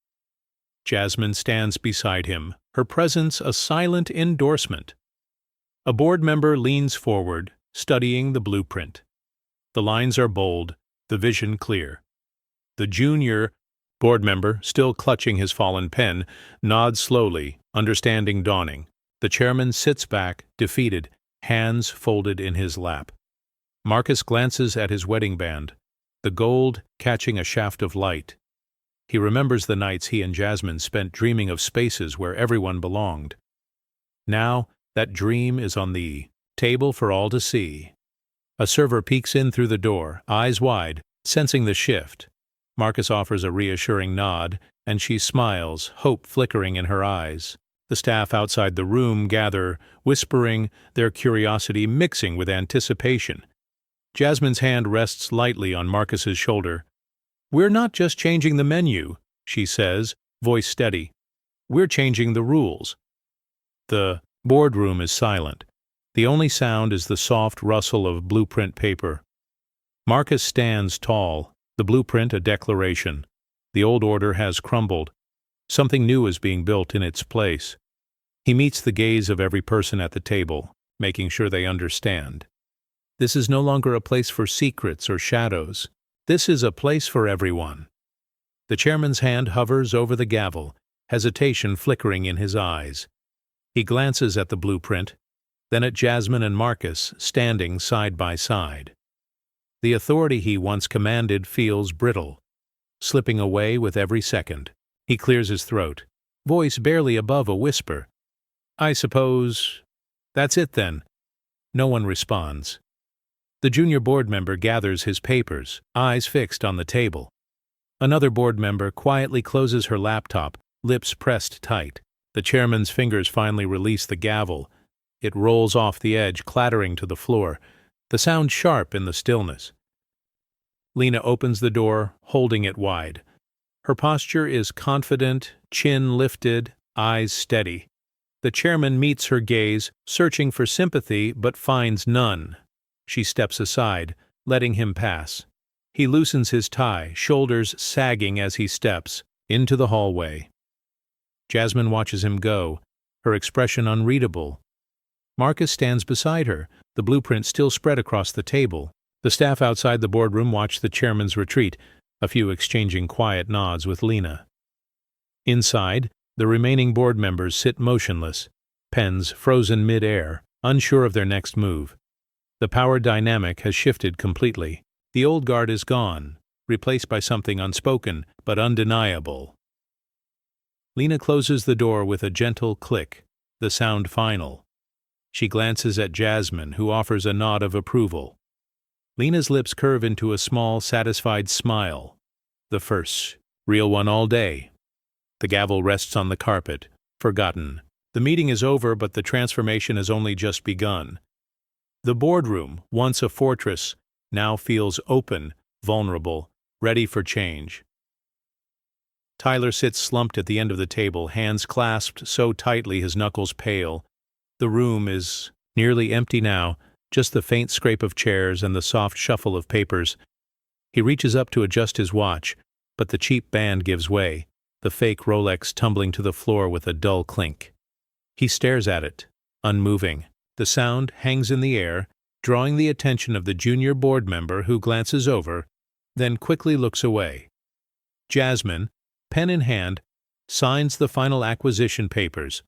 Jasmine stands beside him, her presence a silent endorsement. A board member leans forward, studying the blueprint. The lines are bold, the vision clear. The junior board member, still clutching his fallen pen, nods slowly, understanding dawning. The chairman sits back, defeated, hands folded in his lap. Marcus glances at his wedding band, the gold catching a shaft of light. He remembers the nights he and Jasmine spent dreaming of spaces where everyone belonged. Now, that dream is on the table for all to see. A server peeks in through the door, eyes wide, sensing the shift. Marcus offers a reassuring nod, and she smiles, hope flickering in her eyes. The staff outside the room gather, whispering, their curiosity mixing with anticipation. Jasmine's hand rests lightly on Marcus's shoulder. "We're not just changing the menu," she says, voice steady. "We're changing the rules." The boardroom is silent. The only sound is the soft rustle of blueprint paper. Marcus stands tall, the blueprint a declaration. The old order has crumbled. Something new is being built in its place. He meets the gaze of every person at the table. making sure they understand. This is no longer a place for secrets or shadows. This is a place for everyone. The chairman's hand hovers over the gavel, hesitation flickering in his eyes. He glances at the blueprint, then at Jasmine and Marcus standing side by side. The authority he once commanded feels brittle, slipping away with every second. He clears his throat, voice barely above a whisper. "I suppose that's it then." No one responds. The junior board member gathers his papers, eyes fixed on the table. Another board member quietly closes her laptop, lips pressed tight. The chairman's fingers finally release the gavel. It rolls off the edge, clattering to the floor, the sound sharp in the stillness. Lena opens the door, holding it wide. Her posture is confident, chin lifted, eyes steady. The chairman meets her gaze, searching for sympathy but finds none. She steps aside, letting him pass. He loosens his tie, shoulders sagging as he steps, into the hallway. Jasmine watches him go, her expression unreadable. Marcus stands beside her, the blueprint still spread across the table. The staff outside the boardroom watch the chairman's retreat, a few exchanging quiet nods with Lena. Inside, the remaining board members sit motionless, pens frozen mid-air, unsure of their next move. The power dynamic has shifted completely. The old guard is gone, replaced by something unspoken but undeniable. Lena closes the door with a gentle click, the sound final. She glances at Jasmine, who offers a nod of approval. Lena's lips curve into a small, satisfied smile. The first real one all day. The gavel rests on the carpet, forgotten. The meeting is over, but the transformation has only just begun. The boardroom, once a fortress, now feels open, vulnerable, ready for change. Tyler sits slumped at the end of the table, hands clasped so tightly his knuckles pale. The room is nearly empty now, just the faint scrape of chairs and the soft shuffle of papers. He reaches up to adjust his watch, but the cheap band gives way, the fake Rolex tumbling to the floor with a dull clink. He stares at it, unmoving. The sound hangs in the air, drawing the attention of the junior board member, who glances over, then quickly looks away. Jasmine, pen in hand, signs the final acquisition papers.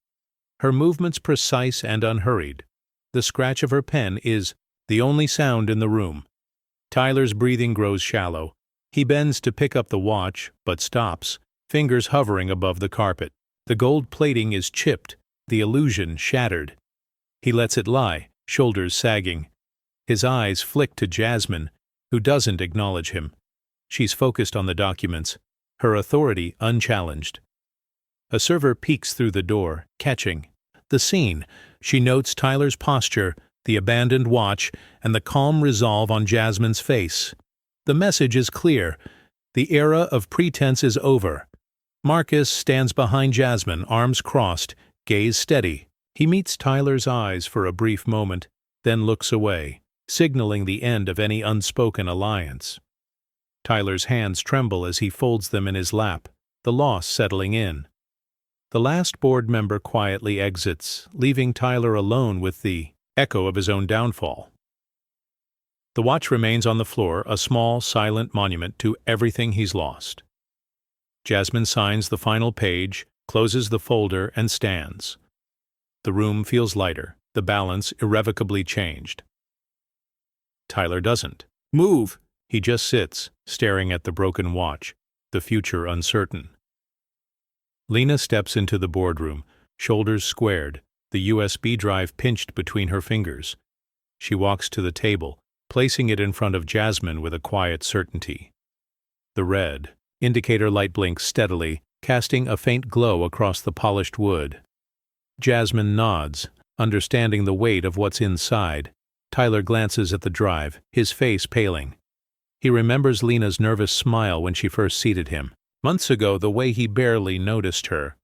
Her movements precise and unhurried. The scratch of her pen is the only sound in the room. Tyler's breathing grows shallow. He bends to pick up the watch, but stops, fingers hovering above the carpet. The gold plating is chipped, the illusion shattered. He lets it lie, shoulders sagging. His eyes flick to Jasmine, who doesn't acknowledge him. She's focused on the documents, her authority unchallenged. A server peeks through the door, catching the scene. She notes Tyler's posture, the abandoned watch, and the calm resolve on Jasmine's face. The message is clear. The era of pretense is over. Marcus stands behind Jasmine, arms crossed, gaze steady. He meets Tyler's eyes for a brief moment, then looks away, signaling the end of any unspoken alliance. Tyler's hands tremble as he folds them in his lap, the loss settling in. The last board member quietly exits, leaving Tyler alone with the echo of his own downfall. The watch remains on the floor, a small, silent monument to everything he's lost. Jasmine signs the final page, closes the folder, and stands. The room feels lighter, the balance irrevocably changed. Tyler doesn't move. He just sits, staring at the broken watch, the future uncertain. Lena steps into the boardroom, shoulders squared, the USB drive pinched between her fingers. She walks to the table, placing it in front of Jasmine with a quiet certainty. The red indicator light blinks steadily, casting a faint glow across the polished wood. Jasmine nods, understanding the weight of what's inside. Tyler glances at the drive, his face paling. He remembers Lena's nervous smile when she first seated him. Months ago, the way he barely noticed her.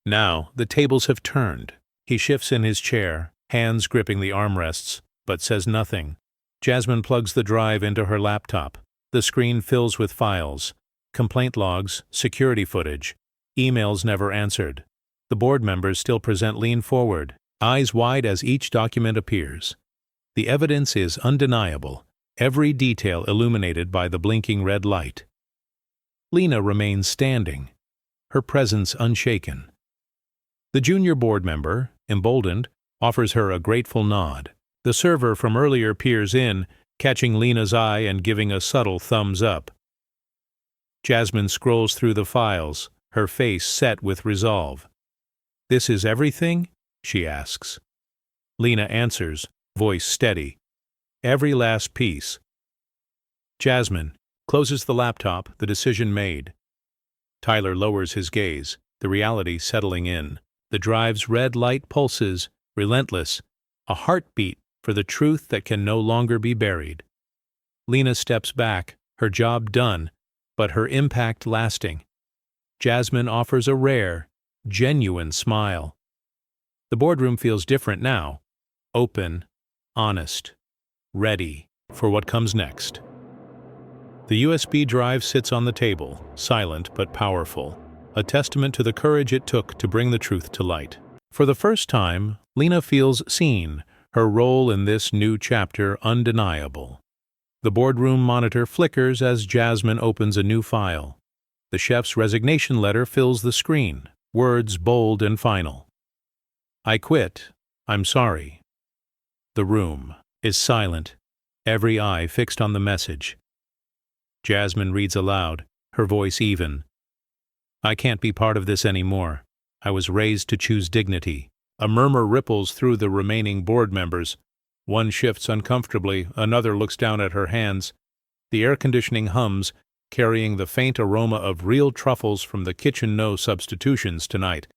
Now, the tables have turned. He shifts in his chair, hands gripping the armrests, but says nothing. Jasmine plugs the drive into her laptop. The screen fills with files, complaint logs, security footage, emails never answered. The board members still present lean forward, eyes wide as each document appears. The evidence is undeniable, every detail illuminated by the blinking red light. Lena remains standing, her presence unshaken. The junior board member, emboldened, offers her a grateful nod. The server from earlier peers in, catching Lena's eye and giving a subtle thumbs up. Jasmine scrolls through the files, her face set with resolve. "This is everything?" she asks. Lena answers, voice steady. "Every last piece." Jasmine closes the laptop, the decision made. Tyler lowers his gaze, the reality settling in. The drive's red light pulses, relentless, a heartbeat for the truth that can no longer be buried. Lena steps back, her job done, but her impact lasting. Jasmine offers a rare, genuine smile. The boardroom feels different now, open, honest, ready for what comes next. The USB drive sits on the table, silent but powerful, a testament to the courage it took to bring the truth to light. For the first time, Lena feels seen, her role in this new chapter undeniable. The boardroom monitor flickers as Jasmine opens a new file. The chef's resignation letter fills the screen, words bold and final. "I quit. I'm sorry." The room is silent, every eye fixed on the message. Jasmine reads aloud, her voice even. "I can't be part of this anymore. I was raised to choose dignity." A murmur ripples through the remaining board members. One shifts uncomfortably, another looks down at her hands. The air conditioning hums, carrying the faint aroma of real truffles from the kitchen no substitutions tonight.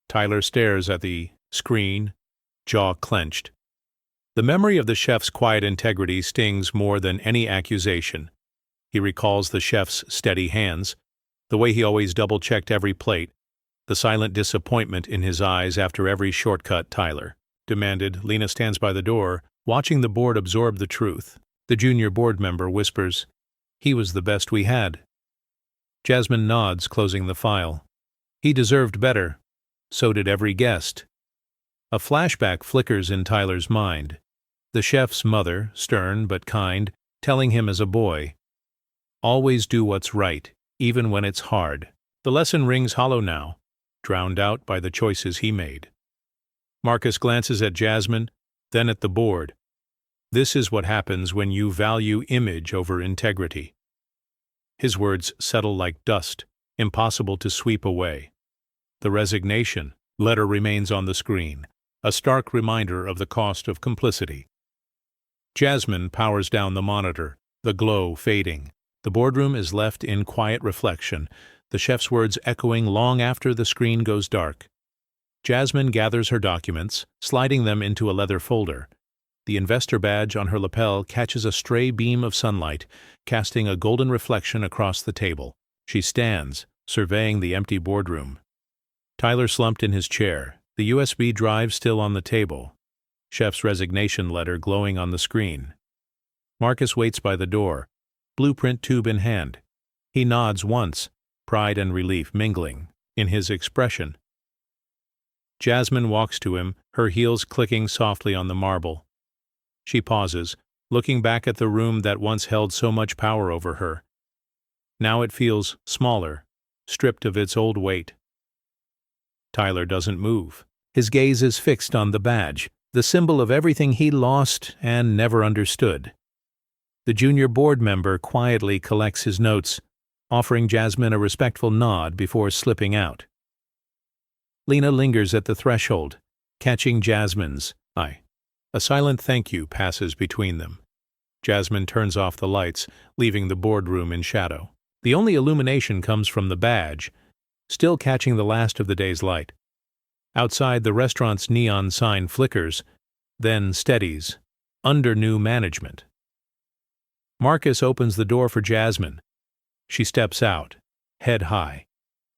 Tyler stares at the screen, jaw clenched. The memory of the chef's quiet integrity stings more than any accusation. He recalls the chef's steady hands, the way he always double-checked every plate, the silent disappointment in his eyes after every shortcut Tyler demanded. Lena stands by the door, watching the board absorb the truth. The junior board member whispers, "He was the best we had." Jasmine nods, closing the file. "He deserved better. So did every guest." A flashback flickers in Tyler's mind. The chef's mother, stern but kind, telling him as a boy, "Always do what's right, even when it's hard." The lesson rings hollow now, drowned out by the choices he made. Marcus glances at Jasmine, then at the board. "This is what happens when you value image over integrity." His words settle like dust, impossible to sweep away. The resignation letter remains on the screen, a stark reminder of the cost of complicity. Jasmine powers down the monitor, the glow fading. The boardroom is left in quiet reflection, the chef's words echoing long after the screen goes dark. Jasmine gathers her documents, sliding them into a leather folder. The investor badge on her lapel catches a stray beam of sunlight, casting a golden reflection across the table. She stands, surveying the empty boardroom. Tyler slumped in his chair, the USB drive still on the table. Chef's resignation letter glowing on the screen. Marcus waits by the door, blueprint tube in hand. He nods once, pride and relief mingling in his expression. Jasmine walks to him, her heels clicking softly on the marble. She pauses, looking back at the room that once held so much power over her. Now it feels smaller, stripped of its old weight. Tyler doesn't move. His gaze is fixed on the badge, the symbol of everything he lost and never understood. The junior board member quietly collects his notes, offering Jasmine a respectful nod before slipping out. Lena lingers at the threshold, catching Jasmine's eye. A silent thank you passes between them. Jasmine turns off the lights, leaving the boardroom in shadow. The only illumination comes from the badge, still catching the last of the day's light. Outside, the restaurant's neon sign flickers, then steadies, under new management. Marcus opens the door for Jasmine. She steps out, head high.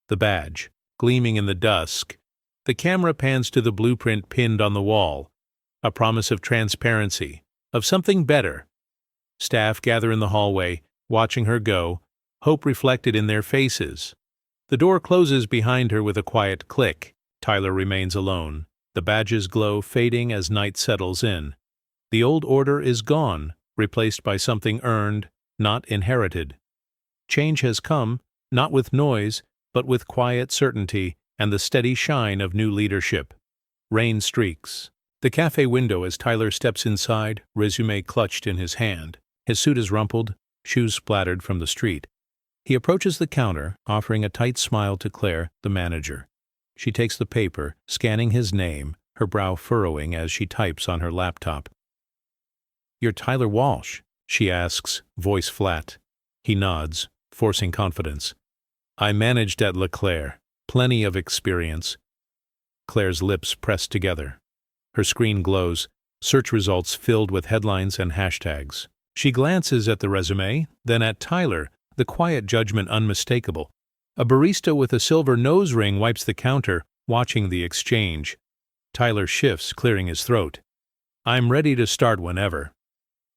The badge, gleaming in the dusk. The camera pans to the blueprint pinned on the wall, a promise of transparency, of something better. Staff gather in the hallway, watching her go, hope reflected in their faces. The door closes behind her with a quiet click. Tyler remains alone, The badges glow, fading as night settles in. The old order is gone, replaced by something earned, not inherited. Change has come, not with noise, but with quiet certainty and the steady shine of new leadership. Rain streaks. The cafe window as Tyler steps inside, resume clutched in his hand. His suit is rumpled, shoes splattered from the street. He approaches the counter, offering a tight smile to Claire, the manager. She takes the paper, scanning his name, her brow furrowing as she types on her laptop. "You're Tyler Walsh?" she asks, voice flat. He nods, forcing confidence. "I managed at Leclerc. Plenty of experience." Claire's lips press together. Her screen glows, search results filled with headlines and hashtags. She glances at the resume, then at Tyler, the quiet judgment unmistakable. A barista with a silver nose ring wipes the counter, watching the exchange. Tyler shifts, clearing his throat. "I'm ready to start whenever."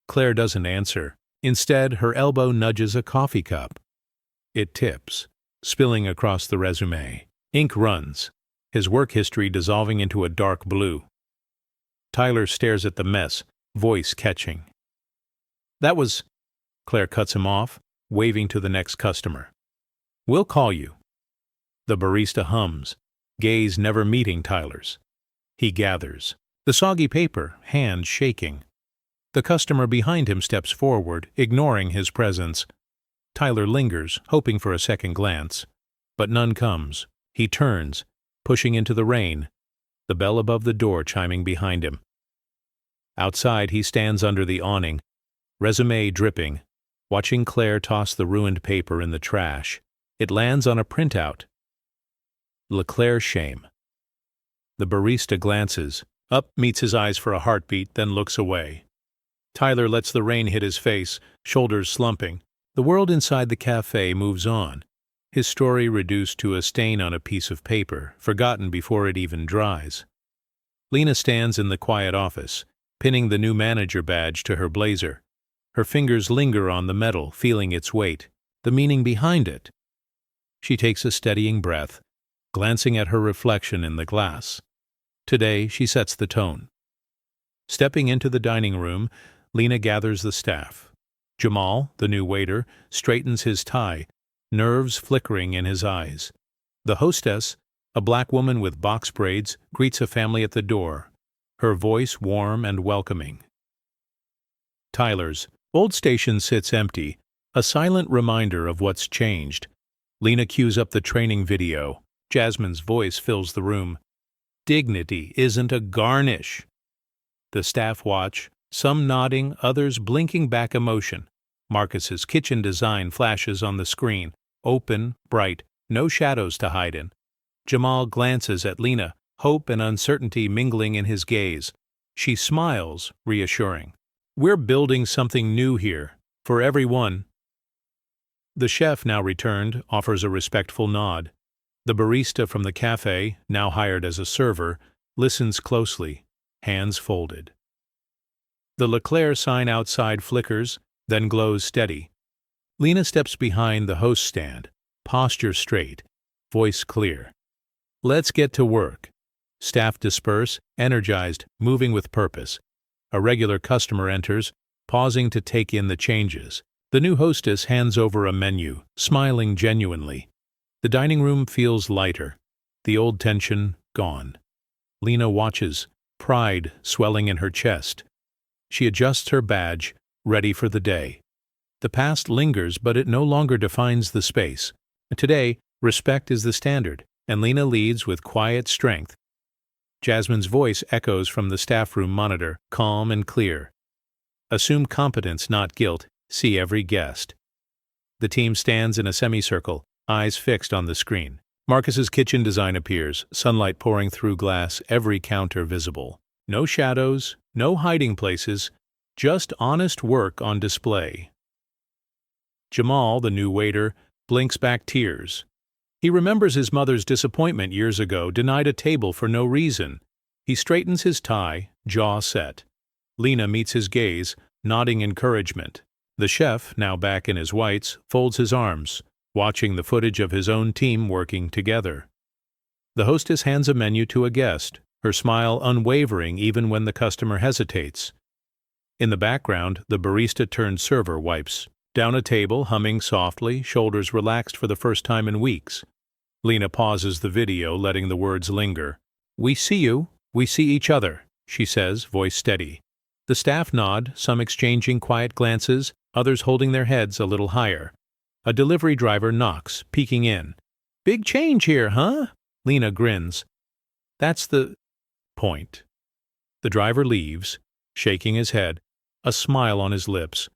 Claire doesn't answer. Instead, her elbow nudges a coffee cup. It tips, spilling across the resume. Ink runs, his work history dissolving into a dark blue. Tyler stares at the mess, voice catching. "That was—" Claire cuts him off, waving to the next customer. "We'll call you." The barista hums, gaze never meeting Tyler's. He gathers, the soggy paper, hand shaking. The customer behind him steps forward, ignoring his presence. Tyler lingers, hoping for a second glance. But none comes. He turns, pushing into the rain, the bell above the door chiming behind him. Outside, he stands under the awning, resume dripping, watching Claire toss the ruined paper in the trash. It lands on a printout. Leclerc's shame. The barista glances, up, meets his eyes for a heartbeat, then looks away. Tyler lets the rain hit his face, shoulders slumping. The world inside the cafe moves on, his story reduced to a stain on a piece of paper, forgotten before it even dries. Lena stands in the quiet office, pinning the new manager badge to her blazer. Her fingers linger on the metal, feeling its weight, the meaning behind it. She takes a steadying breath, glancing at her reflection in the glass. Today, she sets the tone. Stepping into the dining room, Lena gathers the staff. Jamal, the new waiter, straightens his tie, nerves flickering in his eyes. The hostess, a black woman with box braids, greets a family at the door, her voice warm and welcoming. Tyler's old station sits empty, a silent reminder of what's changed. Lena cues up the training video. Jasmine's voice fills the room. "Dignity isn't a garnish." The staff watch, some nodding, others blinking back emotion. Marcus's kitchen design flashes on the screen, open, bright, no shadows to hide in. Jamal glances at Lena, hope and uncertainty mingling in his gaze. She smiles, reassuring. "We're building something new here, for everyone." The chef, now returned, offers a respectful nod. The barista from the cafe, now hired as a server, listens closely, hands folded. The Leclerc sign outside flickers, then glows steady. Lena steps behind the host stand, posture straight, voice clear. "Let's get to work." Staff disperse, energized, moving with purpose. A regular customer enters, pausing to take in the changes. The new hostess hands over a menu, smiling genuinely. The dining room feels lighter, the old tension gone. Lena watches, pride swelling in her chest. She adjusts her badge, ready for the day. The past lingers, but it no longer defines the space. Today, respect is the standard, and Lena leads with quiet strength. Jasmine's voice echoes from the staff room monitor, calm and clear. "Assume competence, not guilt. See every guest." The team stands in a semicircle, eyes fixed on the screen. Marcus's kitchen design appears, sunlight pouring through glass, every counter visible. No shadows, no hiding places, just honest work on display. Jamal, the new waiter, blinks back tears. He remembers his mother's disappointment years ago, denied a table for no reason. He straightens his tie, jaw set. Lena meets his gaze, nodding encouragement. The chef, now back in his whites, folds his arms, watching the footage of his own team working together. The hostess hands a menu to a guest, her smile unwavering even when the customer hesitates. In the background, the barista-turned-server wipes down a table, humming softly, shoulders relaxed for the first time in weeks. Lena pauses the video, letting the words linger. "We see you. We see each other," she says, voice steady. The staff nod, some exchanging quiet glances, others holding their heads a little higher. A delivery driver knocks, peeking in. "Big change here, huh?" Lena grins. That's the point. The driver leaves, shaking his head, a smile on his lips.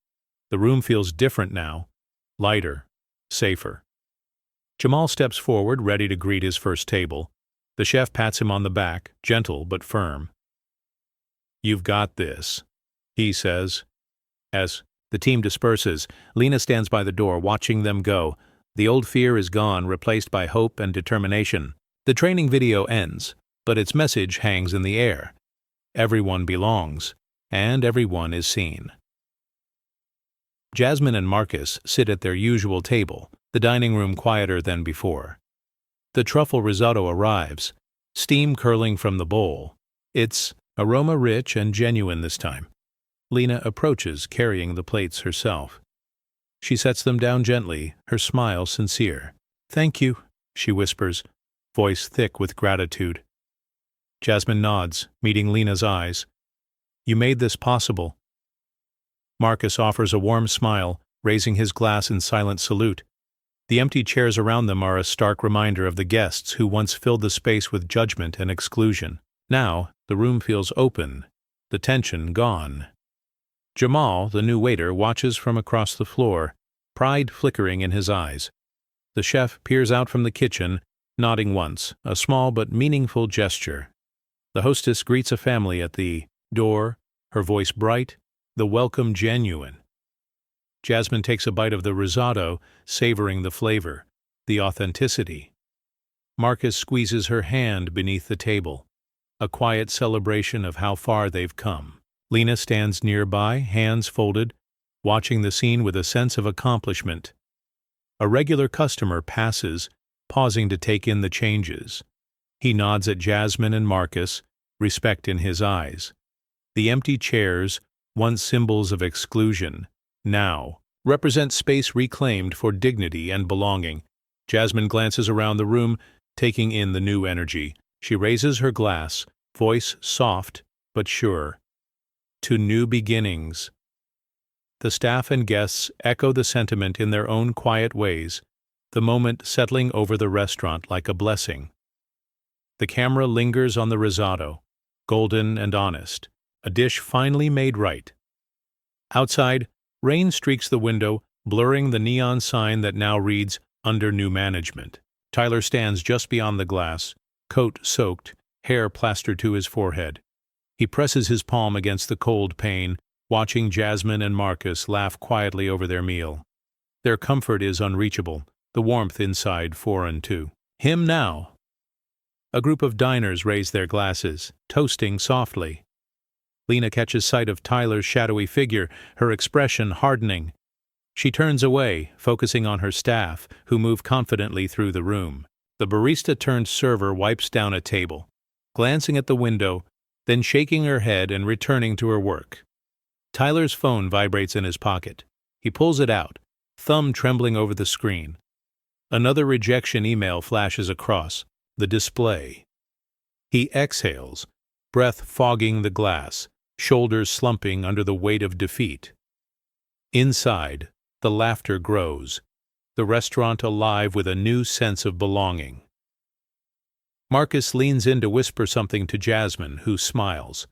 The room feels different now, lighter, safer. Jamal steps forward, ready to greet his first table. The chef pats him on the back, gentle but firm. "You've got this," he says. As the team disperses, Lena stands by the door, watching them go. The old fear is gone, replaced by hope and determination. The training video ends, but its message hangs in the air. Everyone belongs, and everyone is seen. Jasmine and Marcus sit at their usual table, the dining room quieter than before. The truffle risotto arrives, steam curling from the bowl. Its aroma rich and genuine this time. Lena approaches, carrying the plates herself. She sets them down gently, her smile sincere. "Thank you," she whispers, voice thick with gratitude. Jasmine nods, meeting Lena's eyes. "You made this possible." Marcus offers a warm smile, raising his glass in silent salute. The empty chairs around them are a stark reminder of the guests who once filled the space with judgment and exclusion. Now, the room feels open, the tension gone. Jamal, the new waiter, watches from across the floor, pride flickering in his eyes. The chef peers out from the kitchen, nodding once, a small but meaningful gesture. The hostess greets a family at the door, her voice bright, the welcome genuine. Jasmine takes a bite of the risotto, savoring the flavor, the authenticity. Marcus squeezes her hand beneath the table, a quiet celebration of how far they've come. Lena stands nearby, hands folded, watching the scene with a sense of accomplishment. A regular customer passes, pausing to take in the changes. He nods at Jasmine and Marcus, respect in his eyes. The empty chairs, once symbols of exclusion, now represent space reclaimed for dignity and belonging. Jasmine glances around the room, taking in the new energy. She raises her glass, voice soft but sure. "To new beginnings." The staff and guests echo the sentiment in their own quiet ways, the moment settling over the restaurant like a blessing. The camera lingers on the risotto, golden and honest, a dish finally made right. Outside, rain streaks the window, blurring the neon sign that now reads, "Under New Management." Tyler stands just beyond the glass, coat soaked, hair plastered to his forehead. He presses his palm against the cold pane, watching Jasmine and Marcus laugh quietly over their meal. Their comfort is unreachable, the warmth inside foreign too. "Him now." A group of diners raise their glasses, toasting softly. Lena catches sight of Tyler's shadowy figure, her expression hardening. She turns away, focusing on her staff, who move confidently through the room. The barista-turned-server wipes down a table, glancing at the window, then shaking her head and returning to her work. Tyler's phone vibrates in his pocket. He pulls it out, thumb trembling over the screen. Another rejection email flashes across the display. He exhales, breath fogging the glass, shoulders slumping under the weight of defeat. Inside, the laughter grows, the restaurant alive with a new sense of belonging. Marcus leans in to whisper something to Jasmine, who smiles,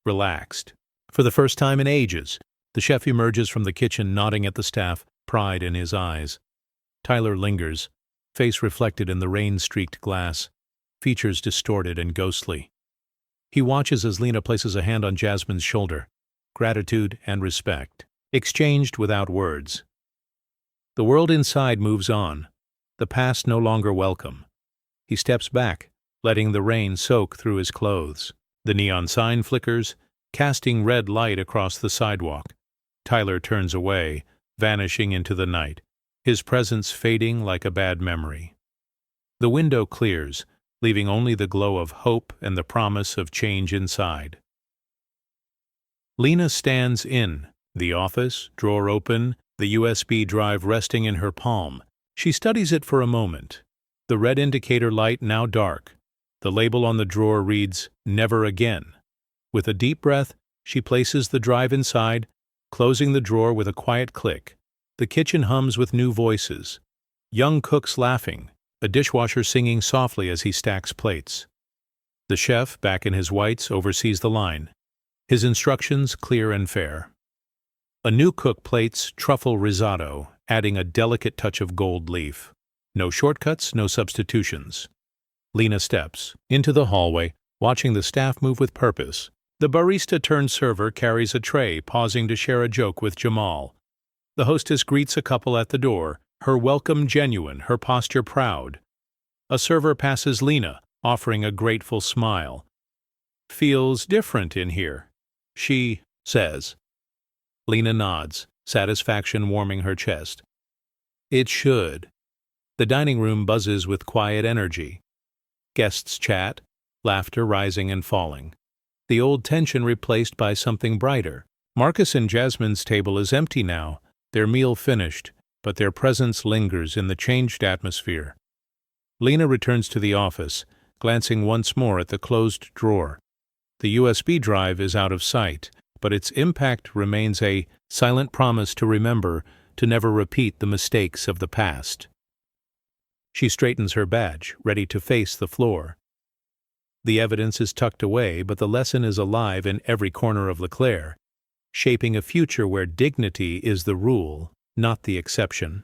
relaxed. For the first time in ages, the chef emerges from the kitchen, nodding at the staff, pride in his eyes. Tyler lingers, face reflected in the rain-streaked glass, features distorted and ghostly. He watches as Lena places a hand on Jasmine's shoulder, gratitude and respect, exchanged without words. The world inside moves on, the past no longer welcome. He steps back, letting the rain soak through his clothes. The neon sign flickers, casting red light across the sidewalk. Tyler turns away, vanishing into the night, his presence fading like a bad memory. The window clears, leaving only the glow of hope and the promise of change inside. Lena stands in the office, drawer open, the USB drive resting in her palm. She studies it for a moment. The red indicator light now dark. The label on the drawer reads, "Never again." With a deep breath, she places the drive inside, closing the drawer with a quiet click. The kitchen hums with new voices. Young cooks laughing, a dishwasher singing softly as he stacks plates. The chef, back in his whites, oversees the line. His instructions clear and fair. A new cook plates truffle risotto, adding a delicate touch of gold leaf. No shortcuts, no substitutions. Lena steps into the hallway, watching the staff move with purpose. The barista-turned-server carries a tray, pausing to share a joke with Jamal. The hostess greets a couple at the door, her welcome genuine, her posture proud. A server passes Lena, offering a grateful smile. "Feels different in here," she says. Lena nods, satisfaction warming her chest. "It should." The dining room buzzes with quiet energy. Guests chat, laughter rising and falling. The old tension replaced by something brighter. Marcus and Jasmine's table is empty now, their meal finished, but their presence lingers in the changed atmosphere. Lena returns to the office, glancing once more at the closed drawer. The USB drive is out of sight, but its impact remains a silent promise to remember, to never repeat the mistakes of the past. She straightens her badge, ready to face the floor. The evidence is tucked away, but the lesson is alive in every corner of LeClaire, shaping a future where dignity is the rule, not the exception.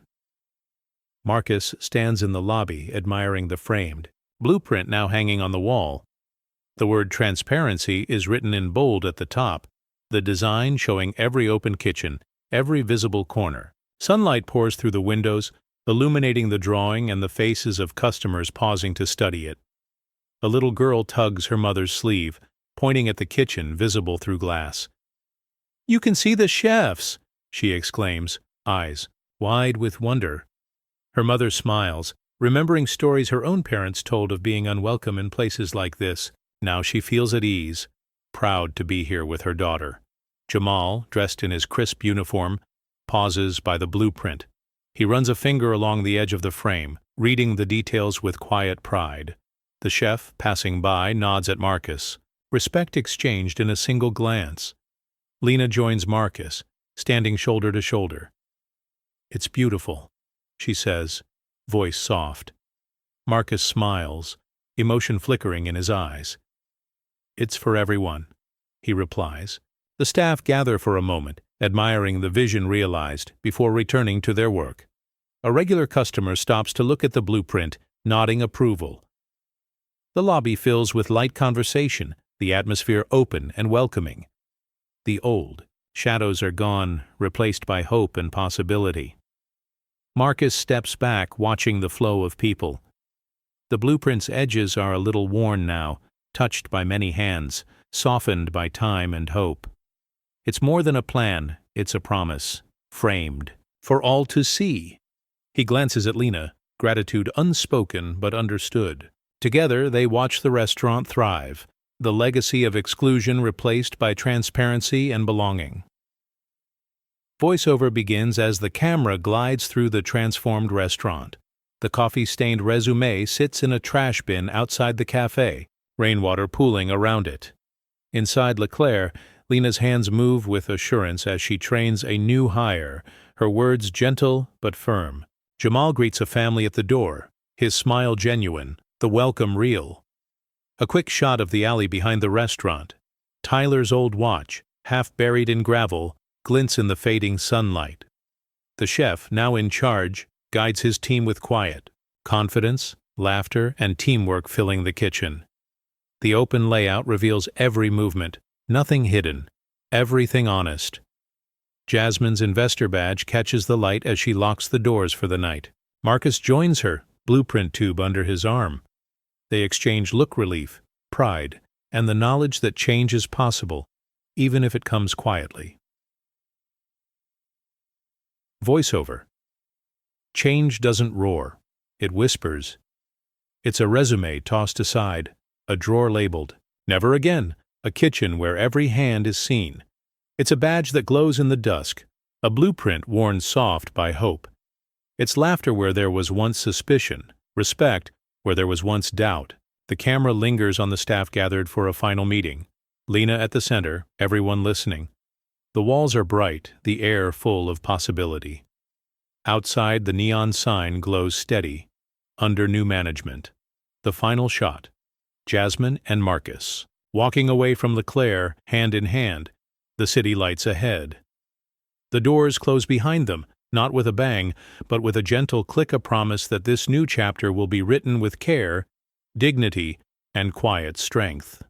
Marcus stands in the lobby, admiring the framed blueprint now hanging on the wall. The word transparency is written in bold at the top, the design showing every open kitchen, every visible corner. Sunlight pours through the windows, illuminating the drawing and the faces of customers pausing to study it. A little girl tugs her mother's sleeve, pointing at the kitchen visible through glass. "You can see the chefs!" she exclaims, eyes wide with wonder. Her mother smiles, remembering stories her own parents told of being unwelcome in places like this. Now she feels at ease, proud to be here with her daughter. Jamal, dressed in his crisp uniform, pauses by the blueprint. He runs a finger along the edge of the frame, reading the details with quiet pride. The chef, passing by, nods at Marcus, respect exchanged in a single glance. Lena joins Marcus, standing shoulder to shoulder. "It's beautiful," she says, voice soft. Marcus smiles, emotion flickering in his eyes. "It's for everyone," he replies. The staff gather for a moment, admiring the vision realized, before returning to their work. A regular customer stops to look at the blueprint, nodding approval. The lobby fills with light conversation, the atmosphere open and welcoming. The old shadows are gone, replaced by hope and possibility. Marcus steps back, watching the flow of people. The blueprint's edges are a little worn now, touched by many hands, softened by time and hope. It's more than a plan, it's a promise, framed, for all to see. He glances at Lena, gratitude unspoken but understood. Together they watch the restaurant thrive, the legacy of exclusion replaced by transparency and belonging. Voiceover begins as the camera glides through the transformed restaurant. The coffee-stained resume sits in a trash bin outside the cafe, rainwater pooling around it. Inside LeClaire, Lena's hands move with assurance as she trains a new hire, her words gentle but firm. Jamal greets a family at the door, his smile genuine, the welcome real. A quick shot of the alley behind the restaurant. Tyler's old watch, half buried in gravel, glints in the fading sunlight. The chef, now in charge, guides his team with quiet, confidence, laughter, and teamwork filling the kitchen. The open layout reveals every movement, nothing hidden, everything honest. Jasmine's investor badge catches the light as she locks the doors for the night. Marcus joins her, blueprint tube under his arm. They exchange look relief, pride, and the knowledge that change is possible, even if it comes quietly. Voiceover. Change doesn't roar, it whispers. It's a resume tossed aside, a drawer labeled, "Never again," a kitchen where every hand is seen. It's a badge that glows in the dusk, a blueprint worn soft by hope. It's laughter where there was once suspicion, respect where there was once doubt. The camera lingers on the staff gathered for a final meeting. Lena at the center, everyone listening. The walls are bright, the air full of possibility. Outside, the neon sign glows steady. Under new management. The final shot. Jasmine and Marcus, walking away from LeClaire, hand in hand, the city lights ahead. The doors close behind them, not with a bang, but with a gentle click, a promise that this new chapter will be written with care, dignity, and quiet strength.